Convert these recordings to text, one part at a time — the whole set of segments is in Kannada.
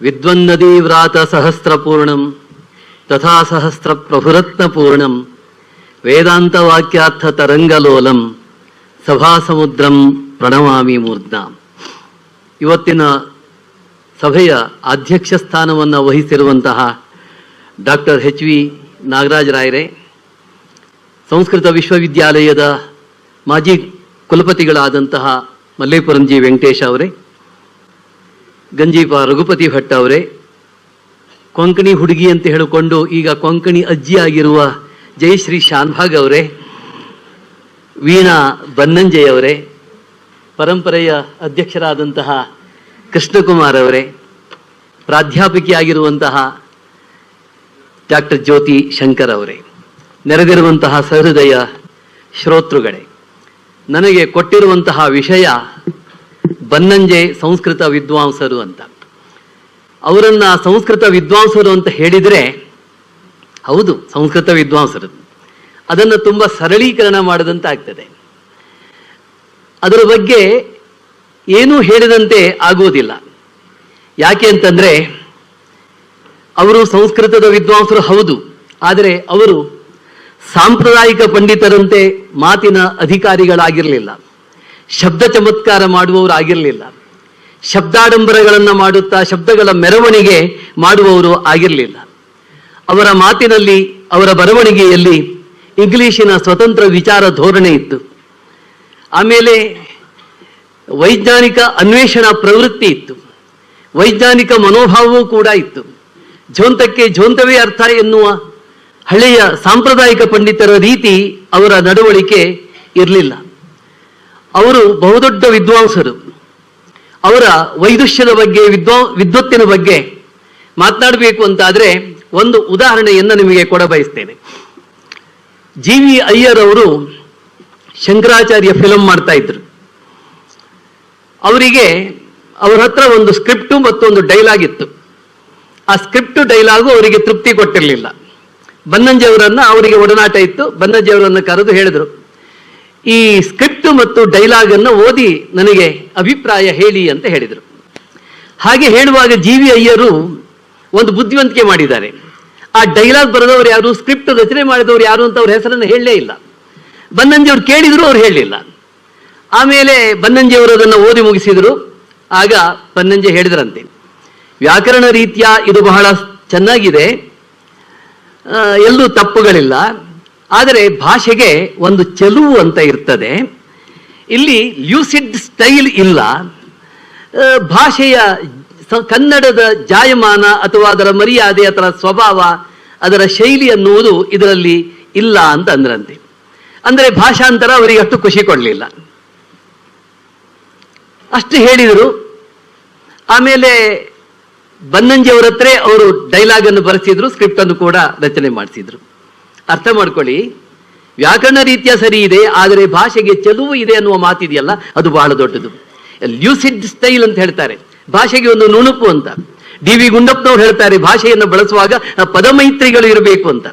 ವಿದ್ವನ್ನದಿ ವ್ರಾತ ಸಹಸ್ರಪೂರ್ಣಂ ತಥಾ ಸಹಸ್ರ ಪ್ರಭುರತ್ನಪೂರ್ಣಂ ವೇದಾಂತ ವಾಕ್ಯಾರ್ಥ ತರಂಗಲೋಲಂ ಸಭಾಸಮುದ್ರಂ ಪ್ರಣಮಾಮಿ ಮೂರ್ಧ್ನಾ. ಇವತ್ತಿನ ಸಭೆಯ ಅಧ್ಯಕ್ಷ ಸ್ಥಾನವನ್ನು ವಹಿಸಿರುವಂತಹ ಡಾಕ್ಟರ್ ಎಚ್ ವಿ ನಾಗರಾಜರಾಯರೇ, ಸಂಸ್ಕೃತ ವಿಶ್ವವಿದ್ಯಾಲಯದ ಮಾಜಿ ಕುಲಪತಿಗಳಾದಂತಹ ಮಲ್ಲೇಪುರಂ ಜಿ ವೆಂಕಟೇಶ್ ಅವರೇ, ಗಂಜೀಪ ರಘುಪತಿ ಭಟ್ ಅವರೇ, ಕೊಂಕಣಿ ಹುಡುಗಿ ಅಂತ ಹೇಳಿಕೊಂಡು ಈಗ ಕೊಂಕಣಿ ಅಜ್ಜಿಯಾಗಿರುವ ಜಯಶ್ರೀ ಶಾನ್ಭಾಗ್ ಅವರೇ, ವೀಣಾ ಬನ್ನಂಜಯ್ ಅವರೇ, ಪರಂಪರೆಯ ಅಧ್ಯಕ್ಷರಾದಂತಹ ಕೃಷ್ಣಕುಮಾರ್ ಅವರೇ, ಪ್ರಾಧ್ಯಾಪಕಿಯಾಗಿರುವಂತಹ ಡಾಕ್ಟರ್ ಜ್ಯೋತಿ ಶಂಕರ್ ಅವರೇ, ನೆರೆದಿರುವಂತಹ ಸಹೃದಯ ಶ್ರೋತೃಗಳೇ, ನನಗೆ ಕೊಟ್ಟಿರುವಂತಹ ವಿಷಯ ಬನ್ನಂಜೆ ಸಂಸ್ಕೃತ ವಿದ್ವಾಂಸರು ಅಂತ. ಅವರನ್ನ ಸಂಸ್ಕೃತ ವಿದ್ವಾಂಸರು ಅಂತ ಹೇಳಿದರೆ ಹೌದು, ಸಂಸ್ಕೃತ ವಿದ್ವಾಂಸರು, ಅದನ್ನು ತುಂಬ ಸರಳೀಕರಣ ಮಾಡದಂತೆ ಆಗ್ತದೆ. ಅದರ ಬಗ್ಗೆ ಏನೂ ಹೇಳಿದಂತೆ ಆಗುವುದಿಲ್ಲ. ಯಾಕೆ ಅಂತಂದರೆ ಅವರು ಸಂಸ್ಕೃತದ ವಿದ್ವಾಂಸರು ಹೌದು, ಆದರೆ ಅವರು ಸಾಂಪ್ರದಾಯಿಕ ಪಂಡಿತರಂತೆ ಮಾತಿನ ಅಧಿಕಾರಿಗಳಾಗಿರಲಿಲ್ಲ, ಶಬ್ದ ಚಮತ್ಕಾರ ಮಾಡುವವರಾಗಿರಲಿಲ್ಲ, ಶಬ್ದಾಡಂಬರಗಳನ್ನು ಮಾಡುತ್ತಾ ಶಬ್ದಗಳ ಮೆರವಣಿಗೆ ಮಾಡುವವರು ಆಗಿರಲಿಲ್ಲ. ಅವರ ಮಾತಿನಲ್ಲಿ, ಅವರ ಬರವಣಿಗೆಯಲ್ಲಿ ಇಂಗ್ಲಿಶಿನ ಸ್ವತಂತ್ರ ವಿಚಾರ ಧೋರಣೆ ಇತ್ತು. ಆಮೇಲೆ ವೈಜ್ಞಾನಿಕ ಅನ್ವೇಷಣಾ ಪ್ರವೃತ್ತಿ ಇತ್ತು, ವೈಜ್ಞಾನಿಕ ಮನೋಭಾವವೂ ಕೂಡ ಇತ್ತು. ಝೋಂತಕ್ಕೆ ಝೋಂತವೇ ಅರ್ಥ ಎನ್ನುವ ಹಳೆಯ ಸಾಂಪ್ರದಾಯಿಕ ಪಂಡಿತರ ರೀತಿ ಅವರ ನಡವಳಿಕೆ ಇರಲಿಲ್ಲ. ಅವರು ಬಹುದೊಡ್ಡ ವಿದ್ವಾಂಸರು. ಅವರ ವೈದುಷ್ಯದ ಬಗ್ಗೆ, ವಿದ್ವತ್ತಿನ ಬಗ್ಗೆ ಮಾತನಾಡಬೇಕು ಅಂತಾದರೆ ಒಂದು ಉದಾಹರಣೆಯನ್ನು ನಿಮಗೆ ಕೊಡಬಯಸ್ತೇನೆ. ಜಿ ವಿ ಅಯ್ಯರ್ ಅವರು ಶಂಕರಾಚಾರ್ಯ ಫಿಲಂ ಮಾಡ್ತಾ ಇದ್ರು. ಅವರಿಗೆ ಅವರ ಹತ್ರ ಒಂದು ಸ್ಕ್ರಿಪ್ಟು ಮತ್ತೊಂದು ಡೈಲಾಗ್ ಇತ್ತು. ಆ ಸ್ಕ್ರಿಪ್ಟು ಡೈಲಾಗು ಅವರಿಗೆ ತೃಪ್ತಿ ಕೊಟ್ಟಿರಲಿಲ್ಲ. ಬನ್ನಂಜೆ ಅವರನ್ನ, ಅವರಿಗೆ ಒಡನಾಟ ಇತ್ತು, ಬನ್ನಂಜೆ ಅವರನ್ನು ಕರೆದು ಹೇಳಿದರು, ಈ ಸ್ಕ್ರಿಪ್ಟ್ ಮತ್ತು ಡೈಲಾಗ್ ಅನ್ನು ಓದಿ ನನಗೆ ಅಭಿಪ್ರಾಯ ಹೇಳಿ ಅಂತ ಹೇಳಿದರು. ಹಾಗೆ ಹೇಳುವಾಗ ಜಿ ವಿ ಅಯ್ಯರು ಒಂದು ಬುದ್ಧಿವಂತಿಕೆ ಮಾಡಿದ್ದಾರೆ. ಆ ಡೈಲಾಗ್ ಬರೆದವರು ಯಾರು, ಸ್ಕ್ರಿಪ್ಟ್ ರಚನೆ ಮಾಡಿದವರು ಯಾರು ಅಂತ ಅವ್ರ ಹೆಸರನ್ನು ಹೇಳಲೇ ಇಲ್ಲ. ಬನ್ನಂಜಿಯವರು ಕೇಳಿದ್ರು, ಅವ್ರು ಹೇಳಲಿಲ್ಲ. ಆಮೇಲೆ ಬನ್ನಂಜಿಯವರು ಅದನ್ನು ಓದಿ ಮುಗಿಸಿದರು. ಆಗ ಬನ್ನಂಜೆ ಹೇಳಿದ್ರಂತೆ, ವ್ಯಾಕರಣ ರೀತ್ಯ ಇದು ಬಹಳ ಚೆನ್ನಾಗಿದೆ, ಎಲ್ಲೂ ತಪ್ಪುಗಳಿಲ್ಲ, ಆದರೆ ಭಾಷೆಗೆ ಒಂದು ಚೆಲುವು ಅಂತ ಇರ್ತದೆ, ಇಲ್ಲಿ ಲ್ಯೂಸಿಡ್ ಸ್ಟೈಲ್ ಇಲ್ಲ, ಭಾಷೆಯ ಕನ್ನಡದ ಜಾಯಮಾನ ಅಥವಾ ಅದರ ಮರ್ಯಾದೆ, ಅದರ ಸ್ವಭಾವ, ಅದರ ಶೈಲಿ ಅನ್ನುವುದು ಇದರಲ್ಲಿ ಇಲ್ಲ ಅಂತ ಅಂದ್ರಂತೆ. ಅಂದರೆ ಭಾಷಾಂತರ ಅವರಿಗೆ ಅಷ್ಟು ಖುಷಿ ಕೊಡಲಿಲ್ಲ. ಅಷ್ಟು ಹೇಳಿದರು. ಆಮೇಲೆ ಬನ್ನಂಜಿಯವರ ಹತ್ರ ಅವರು ಡೈಲಾಗ್ ಅನ್ನು ಬರೆಸಿದ್ರು, ಸ್ಕ್ರಿಪ್ಟ್ ಅನ್ನು ಕೂಡ ರಚನೆ ಮಾಡಿಸಿದ್ರು. ಅರ್ಥ ಮಾಡ್ಕೊಳ್ಳಿ, ವ್ಯಾಕರಣ ರೀತಿಯ ಸರಿ ಇದೆ, ಆದರೆ ಭಾಷೆಗೆ ಚೆಲುವು ಇದೆ ಅನ್ನುವ ಮಾತಿದೆಯಲ್ಲ, ಅದು ಬಹಳ ದೊಡ್ಡದು. ಲ್ಯೂಸಿಡ್ ಸ್ಟೈಲ್ ಅಂತ ಹೇಳ್ತಾರೆ, ಭಾಷೆಗೆ ಒಂದು ನುಣುಪು ಅಂತ. ಡಿ ವಿ ಗುಂಡಪ್ಪನವ್ರು ಹೇಳ್ತಾರೆ, ಭಾಷೆಯನ್ನು ಬಳಸುವಾಗ ಪದಮೈತ್ರಿಗಳು ಇರಬೇಕು ಅಂತ.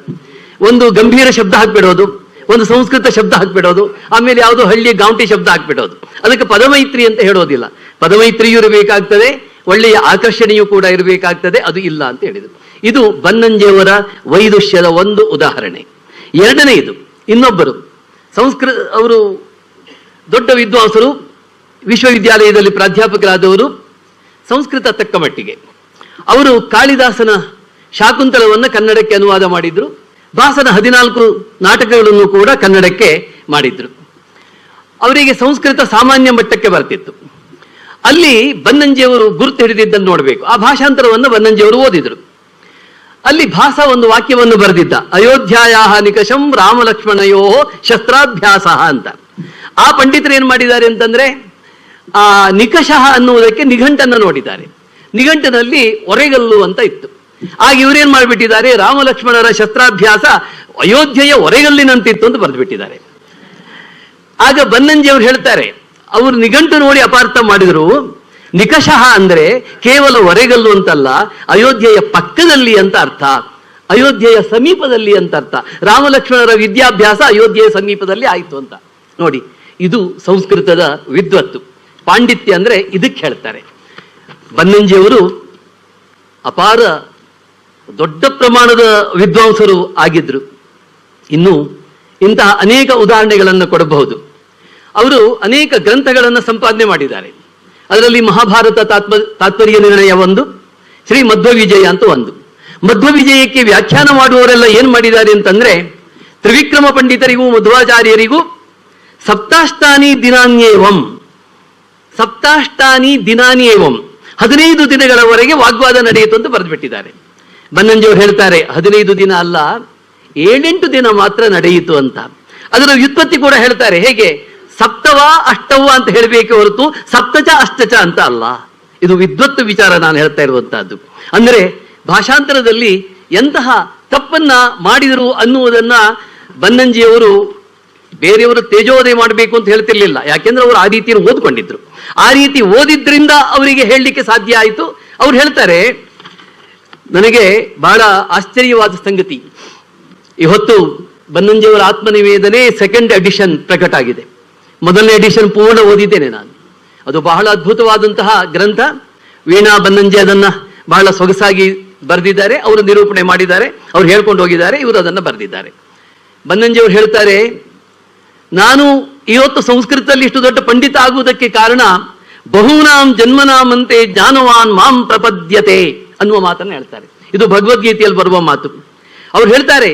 ಒಂದು ಗಂಭೀರ ಶಬ್ದ ಹಾಕ್ಬಿಡೋದು, ಒಂದು ಸಂಸ್ಕೃತ ಶಬ್ದ ಹಾಕ್ಬಿಡೋದು, ಆಮೇಲೆ ಯಾವುದೋ ಹಳ್ಳಿಯ ಗಾಂಟಿ ಶಬ್ದ ಹಾಕ್ಬಿಡೋದು, ಅದಕ್ಕೆ ಪದಮೈತ್ರಿ ಅಂತ ಹೇಳೋದಿಲ್ಲ. ಪದಮೈತ್ರಿಯೂ ಇರಬೇಕಾಗ್ತದೆ, ಒಳ್ಳೆಯ ಆಕರ್ಷಣೆಯೂ ಕೂಡ ಇರಬೇಕಾಗ್ತದೆ, ಅದು ಇಲ್ಲ ಅಂತ ಹೇಳಿದರು. ಇದು ಬನ್ನಂಜೆಯವರ ವೈದುಷ್ಯದ ಒಂದು ಉದಾಹರಣೆ. ಎರಡನೆಯದು, ಇನ್ನೊಬ್ಬರು ಅವರು ದೊಡ್ಡ ವಿದ್ವಾಂಸರು, ವಿಶ್ವವಿದ್ಯಾಲಯದಲ್ಲಿ ಪ್ರಾಧ್ಯಾಪಕರಾದವರು, ಸಂಸ್ಕೃತ ತಕ್ಕ ಮಟ್ಟಿಗೆ. ಅವರು ಕಾಳಿದಾಸನ ಶಾಕುಂತಲವನ್ನು ಕನ್ನಡಕ್ಕೆ ಅನುವಾದ ಮಾಡಿದ್ರು, ಭಾಸನ 14 ನಾಟಕಗಳನ್ನು ಕೂಡ ಕನ್ನಡಕ್ಕೆ ಮಾಡಿದ್ರು. ಅವರಿಗೆ ಸಂಸ್ಕೃತ ಸಾಮಾನ್ಯ ಮಟ್ಟಕ್ಕೆ ಬರ್ತಿತ್ತು. ಅಲ್ಲಿ ಬನ್ನಂಜಿಯವರು ಗುರುತು ಹಿಡಿದಿದ್ದನ್ನು ನೋಡಬೇಕು. ಆ ಭಾಷಾಂತರವನ್ನು ಬನ್ನಂಜಿಯವರು ಓದಿದ್ರು. ಅಲ್ಲಿ ಭಾಸ ಒಂದು ವಾಕ್ಯವನ್ನು ಬರೆದಿದ್ದ, ಅಯೋಧ್ಯಾಯಾ ನಿಕಷಂ ರಾಮಲಕ್ಷ್ಮಣಯೋ ಶಸ್ತ್ರಾಭ್ಯಾಸ ಅಂತ. ಆ ಪಂಡಿತರು ಏನ್ ಮಾಡಿದ್ದಾರೆ ಅಂತಂದ್ರೆ, ಆ ನಿಕಷಃ ಅನ್ನುವುದಕ್ಕೆ ನಿಘಂಟನ್ನು ನೋಡಿದ್ದಾರೆ. ನಿಘಂಟನಲ್ಲಿ ಒರೆಗಲ್ಲು ಅಂತ ಇತ್ತು. ಆಗ ಇವರೇನ್ ಮಾಡಿಬಿಟ್ಟಿದ್ದಾರೆ, ರಾಮಲಕ್ಷ್ಮಣರ ಶಸ್ತ್ರಾಭ್ಯಾಸ ಅಯೋಧ್ಯೆಯ ಒರೆಗಲ್ಲಿನಂತಿತ್ತು ಅಂತ ಬರೆದುಬಿಟ್ಟಿದ್ದಾರೆ. ಆಗ ಬನ್ನಂಜಿಯವರು ಹೇಳ್ತಾರೆ, ಅವರು ನಿಘಂಟು ನೋಡಿ ಅಪಾರ್ಥ ಮಾಡಿದ್ರು. ನಿಕಷಃ ಅಂದ್ರೆ ಕೇವಲ ಒರೆಗಲ್ಲು ಅಂತಲ್ಲ, ಅಯೋಧ್ಯೆಯ ಪಕ್ಕದಲ್ಲಿ ಅಂತ ಅರ್ಥ, ಅಯೋಧ್ಯೆಯ ಸಮೀಪದಲ್ಲಿ ಅಂತ ಅರ್ಥ. ರಾಮಲಕ್ಷ್ಮಣರ ವಿದ್ಯಾಭ್ಯಾಸ ಅಯೋಧ್ಯೆಯ ಸಮೀಪದಲ್ಲಿ ಆಯಿತು ಅಂತ. ನೋಡಿ, ಇದು ಸಂಸ್ಕೃತದ ವಿದ್ವತ್ತು. ಪಾಂಡಿತ್ಯ ಅಂದ್ರೆ ಇದಕ್ಕೆ ಹೇಳ್ತಾರೆ. ಬನ್ನಂಜಿಯವರು ಅಪಾರ ದೊಡ್ಡ ಪ್ರಮಾಣದ ವಿದ್ವಾಂಸರು ಆಗಿದ್ರು. ಇನ್ನು ಇಂತಹ ಅನೇಕ ಉದಾಹರಣೆಗಳನ್ನು ಕೊಡಬಹುದು. ಅವರು ಅನೇಕ ಗ್ರಂಥಗಳನ್ನು ಸಂಪಾದನೆ ಮಾಡಿದ್ದಾರೆ. ಅದರಲ್ಲಿ ಮಹಾಭಾರತ ತಾತ್ಪರ್ಯ ನಿರ್ಣಯ ಒಂದು, ಶ್ರೀ ಮಧ್ವವಿಜಯ ಅಂತ ಒಂದು. ಮಧ್ವವಿಜಯಕ್ಕೆ ವ್ಯಾಖ್ಯಾನ ಮಾಡುವವರೆಲ್ಲ ಏನ್ ಮಾಡಿದ್ದಾರೆ ಅಂತಂದ್ರೆ, ತ್ರಿವಿಕ್ರಮ ಪಂಡಿತರಿಗೂ ಮಧ್ವಾಚಾರ್ಯರಿಗೂ ಸಪ್ತಾಷ್ಟಾನಿ ದಿನಾನ್ಯೇವಂ 15 ದಿನಗಳವರೆಗೆ ವಾಗ್ವಾದ ನಡೆಯಿತು ಅಂತ ಬರೆದುಬಿಟ್ಟಿದ್ದಾರೆ. ಬನ್ನಂಜಿಯವರು ಹೇಳ್ತಾರೆ 15 ದಿನ ಅಲ್ಲ, 7-8 ದಿನ ಮಾತ್ರ ನಡೆಯಿತು ಅಂತ. ಅದರ ವ್ಯುತ್ಪತ್ತಿ ಕೂಡ ಹೇಳ್ತಾರೆ, ಹೇಗೆ ಸಪ್ತವ ಅಷ್ಟವ ಅಂತ ಹೇಳಬೇಕೆ ಹೊರತು ಸಪ್ತಚ ಅಷ್ಟಚ ಅಂತ ಅಲ್ಲ. ಇದು ವಿದ್ವತ್ ವಿಚಾರ ನಾನು ಹೇಳ್ತಾ ಇರುವಂತಹದ್ದು. ಅಂದ್ರೆ ಭಾಷಾಂತರದಲ್ಲಿ ಎಂತಹ ತಪ್ಪನ್ನ ಮಾಡಿದರು ಅನ್ನುವುದನ್ನ ಬನ್ನಂಜಿಯವರು ಬೇರೆಯವರು ತೇಜೋದಯ ಮಾಡಬೇಕು ಅಂತ ಹೇಳ್ತಿರ್ಲಿಲ್ಲ. ಯಾಕೆಂದ್ರೆ ಅವರು ಆ ರೀತಿಯನ್ನು ಓದ್ಕೊಂಡಿದ್ರು. ಆ ರೀತಿ ಓದಿದ್ರಿಂದ ಅವರಿಗೆ ಹೇಳಲಿಕ್ಕೆ ಸಾಧ್ಯ ಆಯಿತು. ಅವ್ರು ಹೇಳ್ತಾರೆ, ನನಗೆ ಬಹಳ ಆಶ್ಚರ್ಯವಾದ ಸಂಗತಿ, ಇವತ್ತು ಬನ್ನಂಜಿಯವರ ಆತ್ಮನಿವೇದನೆ 2nd ಎಡಿಷನ್ ಪ್ರಕಟ ಆಗಿದೆ. 1ನೇ ಎಡಿಷನ್ ಪೂರ್ಣ ಓದಿದ್ದೇನೆ ನಾನು. ಅದು ಬಹಳ ಅದ್ಭುತವಾದಂತಹ ಗ್ರಂಥ. ವೀಣಾ ಬನ್ನಂಜಿ ಅದನ್ನ ಬಹಳ ಸೊಗಸಾಗಿ ಬರೆದಿದ್ದಾರೆ. ಅವರು ನಿರೂಪಣೆ ಮಾಡಿದ್ದಾರೆ, ಅವ್ರು ಹೇಳ್ಕೊಂಡು ಹೋಗಿದ್ದಾರೆ, ಇವರು ಅದನ್ನು ಬರೆದಿದ್ದಾರೆ. ಬನ್ನಂಜಿಯವರು ಹೇಳ್ತಾರೆ, ನಾನು ಇವತ್ತು ಸಂಸ್ಕೃತದಲ್ಲಿ ಇಷ್ಟು ದೊಡ್ಡ ಪಂಡಿತ ಆಗುವುದಕ್ಕೆ ಕಾರಣ ಬಹುನಾಂ ಜನ್ಮನಾಮಂತೆ ಜ್ಞಾನವಾನ್ ಮಾಂ ಪ್ರಪದ್ಯತೆ ಅನ್ನುವ ಮಾತನ್ನು ಹೇಳ್ತಾರೆ. ಇದು ಭಗವದ್ಗೀತೆಯಲ್ಲಿ ಬರುವ ಮಾತು. ಅವ್ರು ಹೇಳ್ತಾರೆ,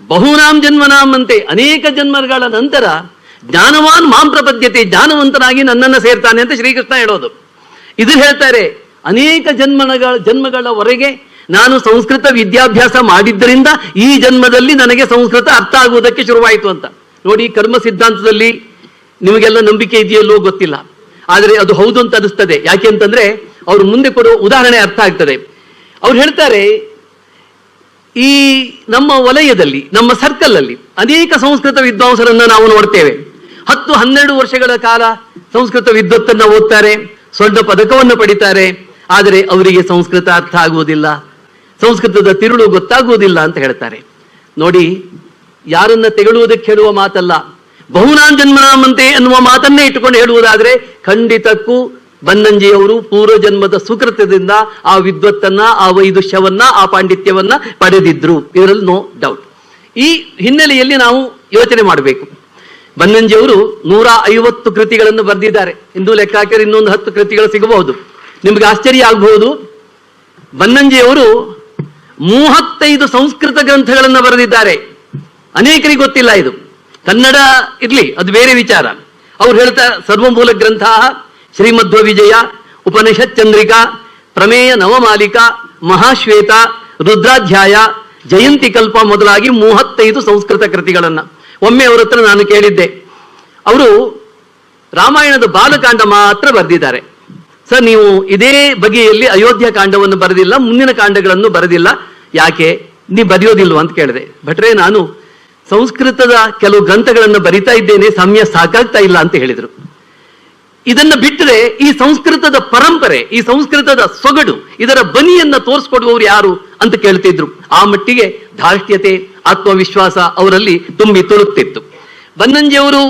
ಬಹುನಾಂ ಜನ್ಮನಾಮಂತೆ, ಅನೇಕ ಜನ್ಮಗಳ ನಂತರ ಜ್ಞಾನವಾನ್ ಮಾಂ ಪ್ರಪದ್ಯತೆ, ಜ್ಞಾನವಂತನಾಗಿ ನನ್ನನ್ನು ಸೇರ್ತಾನೆ ಅಂತ ಶ್ರೀಕೃಷ್ಣ ಹೇಳೋದು. ಇದು ಹೇಳ್ತಾರೆ, ಅನೇಕ ಜನ್ಮಗಳವರೆಗೆ ನಾನು ಸಂಸ್ಕೃತ ವಿದ್ಯಾಭ್ಯಾಸ ಮಾಡಿದ್ದರಿಂದ ಈ ಜನ್ಮದಲ್ಲಿ ನನಗೆ ಸಂಸ್ಕೃತ ಅರ್ಥ ಆಗುವುದಕ್ಕೆ ಶುರುವಾಯಿತು ಅಂತ. ನೋಡಿ, ಕರ್ಮ ಸಿದ್ಧಾಂತದಲ್ಲಿ ನಿಮಗೆಲ್ಲ ನಂಬಿಕೆ ಇದೆಯಲ್ಲೋ ಗೊತ್ತಿಲ್ಲ, ಆದರೆ ಅದು ಹೌದು ಅಂತ ಅನಿಸ್ತದೆ. ಯಾಕೆ ಅಂತಂದ್ರೆ ಅವರು ಮುಂದೆ ಕೊಡುವ ಉದಾಹರಣೆ ಅರ್ಥ ಆಗ್ತದೆ. ಅವ್ರು ಹೇಳ್ತಾರೆ, ಈ ನಮ್ಮ ವಲಯದಲ್ಲಿ, ನಮ್ಮ ಸರ್ಕಲ್ ಅಲ್ಲಿ ಅನೇಕ ಸಂಸ್ಕೃತ ವಿದ್ವಾಂಸರನ್ನ ನಾವು ನೋಡ್ತೇವೆ. 10-12 ವರ್ಷಗಳ ಕಾಲ ಸಂಸ್ಕೃತ ವಿದ್ವತ್ತನ್ನ ಓದ್ತಾರೆ, ಸ್ವರ್ಣ ಪದಕವನ್ನು ಪಡಿತಾರೆ, ಆದರೆ ಅವರಿಗೆ ಸಂಸ್ಕೃತ ಅರ್ಥ ಆಗುವುದಿಲ್ಲ, ಸಂಸ್ಕೃತದ ತಿರುಳು ಗೊತ್ತಾಗುವುದಿಲ್ಲ ಅಂತ ಹೇಳ್ತಾರೆ. ನೋಡಿ, ಯಾರನ್ನ ತೆಗಳುವುದಕ್ಕೆ ಹೇಳುವ ಮಾತಲ್ಲ, ಬಹುನಾನ್ ಜನ್ಮನಾಮಂತೆ ಅನ್ನುವ ಮಾತನ್ನೇ ಇಟ್ಟುಕೊಂಡು ಹೇಳುವುದಾದ್ರೆ ಖಂಡಿತಕ್ಕೂ ಬನ್ನಂಜಿಯವರು ಪೂರ್ವ ಜನ್ಮದ ಸುಕೃತದಿಂದ ಆ ವಿದ್ವತ್ತನ್ನ, ಆ ವೈದುಷ್ಯವನ್ನ, ಆ ಪಾಂಡಿತ್ಯವನ್ನ ಪಡೆದಿದ್ರು. ಇದರಲ್ಲಿ ನೋ ಡೌಟ್. ಈ ಹಿನ್ನೆಲೆಯಲ್ಲಿ ನಾವು ಯೋಚನೆ ಮಾಡಬೇಕು. ಬನ್ನಂಜಿಯವರು 150 ಕೃತಿಗಳನ್ನು ಬರೆದಿದ್ದಾರೆ. ಇಂದು ಲೆಕ್ಕ ಹಾಕಿದ್ರೆ ಇನ್ನೊಂದು 10 ಕೃತಿಗಳು ಸಿಗಬಹುದು. ನಿಮ್ಗೆ ಆಶ್ಚರ್ಯ ಆಗಬಹುದು, ಬನ್ನಂಜಿಯವರು 35 ಸಂಸ್ಕೃತ ಗ್ರಂಥಗಳನ್ನು ಬರೆದಿದ್ದಾರೆ. ಅನೇಕರಿಗೆ ಗೊತ್ತಿಲ್ಲ ಇದು. ಕನ್ನಡ ಇರ್ಲಿ, ಅದು ಬೇರೆ ವಿಚಾರ. ಅವ್ರು ಹೇಳ್ತಾರೆ, ಸರ್ವಮೂಲ ಗ್ರಂಥ ಶ್ರೀಮಧ್ವ ವಿಜಯ, ಉಪನಿಷತ್ ಚಂದ್ರಿಕಾ, ಪ್ರಮೇಯ ನವಮಾಲಿಕಾ, ಮಹಾಶ್ವೇತ, ರುದ್ರಾಧ್ಯಾಯ, ಜಯಂತಿ ಕಲ್ಪ ಮೊದಲಾಗಿ 35 ಸಂಸ್ಕೃತ ಕೃತಿಗಳನ್ನ. ಒಮ್ಮೆ ಅವರ ಹತ್ರ ನಾನು ಕೇಳಿದ್ದೆ, ಅವರು ರಾಮಾಯಣದ ಬಾಲಕಾಂಡ ಮಾತ್ರ ಬರೆದಿದ್ದಾರೆ. ಸರ್, ನೀವು ಇದೇ ಬಗೆಯಲ್ಲಿ ಅಯೋಧ್ಯ ಕಾಂಡವನ್ನು ಬರೆದಿಲ್ಲ, ಮುಂದಿನ ಕಾಂಡಗಳನ್ನು ಬರೆದಿಲ್ಲ, ಯಾಕೆ ನೀವು ಬರೆಯೋದಿಲ್ವ ಅಂತ ಕೇಳಿದೆ. ಭಟ್ರೆ, ನಾನು ಸಂಸ್ಕೃತದ ಕೆಲವು ಗ್ರಂಥಗಳನ್ನು ಬರಿತಾ ಇದ್ದೇನೆ, ಸಮಯ ಸಾಕಾಗ್ತಾ ಇಲ್ಲ ಅಂತ ಹೇಳಿದರು. ಇದನ್ನ ಬಿಟ್ಟರೆ ಈ ಸಂಸ್ಕೃತದ ಪರಂಪರೆ, ಈ ಸಂಸ್ಕೃತದ ಸೊಗಡು, ಇದರ ಬನಿಯನ್ನ ತೋರಿಸ್ಕೊಡುವವರು ಯಾರು ಅಂತ ಕೇಳ್ತಿದ್ರು. ಆ ಮಟ್ಟಿಗೆ ಧಾರ್ಷ್ಟ್ಯತೆ, ಆತ್ಮವಿಶ್ವಾಸ ಅವರಲ್ಲಿ ತುಂಬಿ ತುಳುಕ್ತಿತ್ತು. ಬನ್ನಂಜಿಯವರು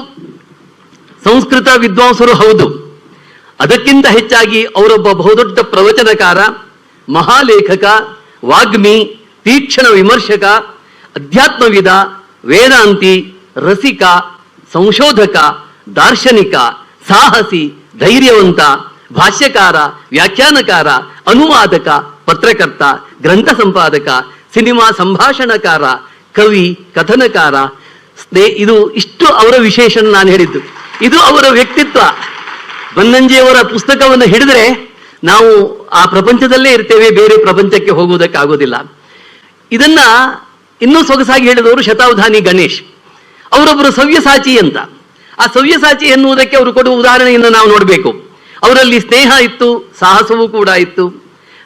ಸಂಸ್ಕೃತ ವಿದ್ವಾಂಸರು ಹೌದು, ಅದಕ್ಕಿಂತ ಹೆಚ್ಚಾಗಿ ಅವರೊಬ್ಬ ಬಹುದೊಡ್ಡ ಪ್ರವಚನಕಾರ, ಮಹಾಲೇಖಕ, ವಾಗ್ಮಿ, ತೀಕ್ಷ್ಣ ವಿಮರ್ಶಕ, ಅಧ್ಯಾತ್ಮವಿದ, ವೇದಾಂತಿ, ರಸಿಕ, ಸಂಶೋಧಕ, ದಾರ್ಶನಿಕ, ಸಾಹಸಿ, ಧೈರ್ಯವಂತ, ಭಾಷ್ಯಕಾರ, ವ್ಯಾಖ್ಯಾನಕಾರ, ಅನುವಾದಕ, ಪತ್ರಕರ್ತ, ಗ್ರಂಥ ಸಂಪಾದಕ, ಸಿನಿಮಾ ಸಂಭಾಷಣಕಾರ, ಕವಿ, ಕಥನಕಾರ, ಇದು ಇಷ್ಟು ಅವರ ವಿಶೇಷಣ ನಾನು ಹೇಳಿದ್ದು. ಇದು ಅವರ ವ್ಯಕ್ತಿತ್ವ. ಬನ್ನಂಜಿಯವರ ಪುಸ್ತಕವನ್ನು ಹಿಡಿದ್ರೆ ನಾವು ಆ ಪ್ರಪಂಚದಲ್ಲೇ ಇರ್ತೇವೆ, ಬೇರೆ ಪ್ರಪಂಚಕ್ಕೆ ಹೋಗುವುದಕ್ಕಾಗೋದಿಲ್ಲ. ಇದನ್ನ ಇನ್ನೂ ಸೊಗಸಾಗಿ ಹೇಳಿದವರು ಶತಾವಧಾನಿ ಗಣೇಶ್. ಅವರೊಬ್ಬರು ಸವ್ಯಸಾಚಿ ಅಂತ. ಆ ಸವ್ಯಸಾಚಿ ಎನ್ನುವುದಕ್ಕೆ ಅವರು ಕೊಡುವ ಉದಾಹರಣೆಯನ್ನು ನಾವು ನೋಡಬೇಕು. ಅವರಲ್ಲಿ ಸ್ನೇಹ ಇತ್ತು, ಸಾಹಸವೂ ಕೂಡ ಇತ್ತು,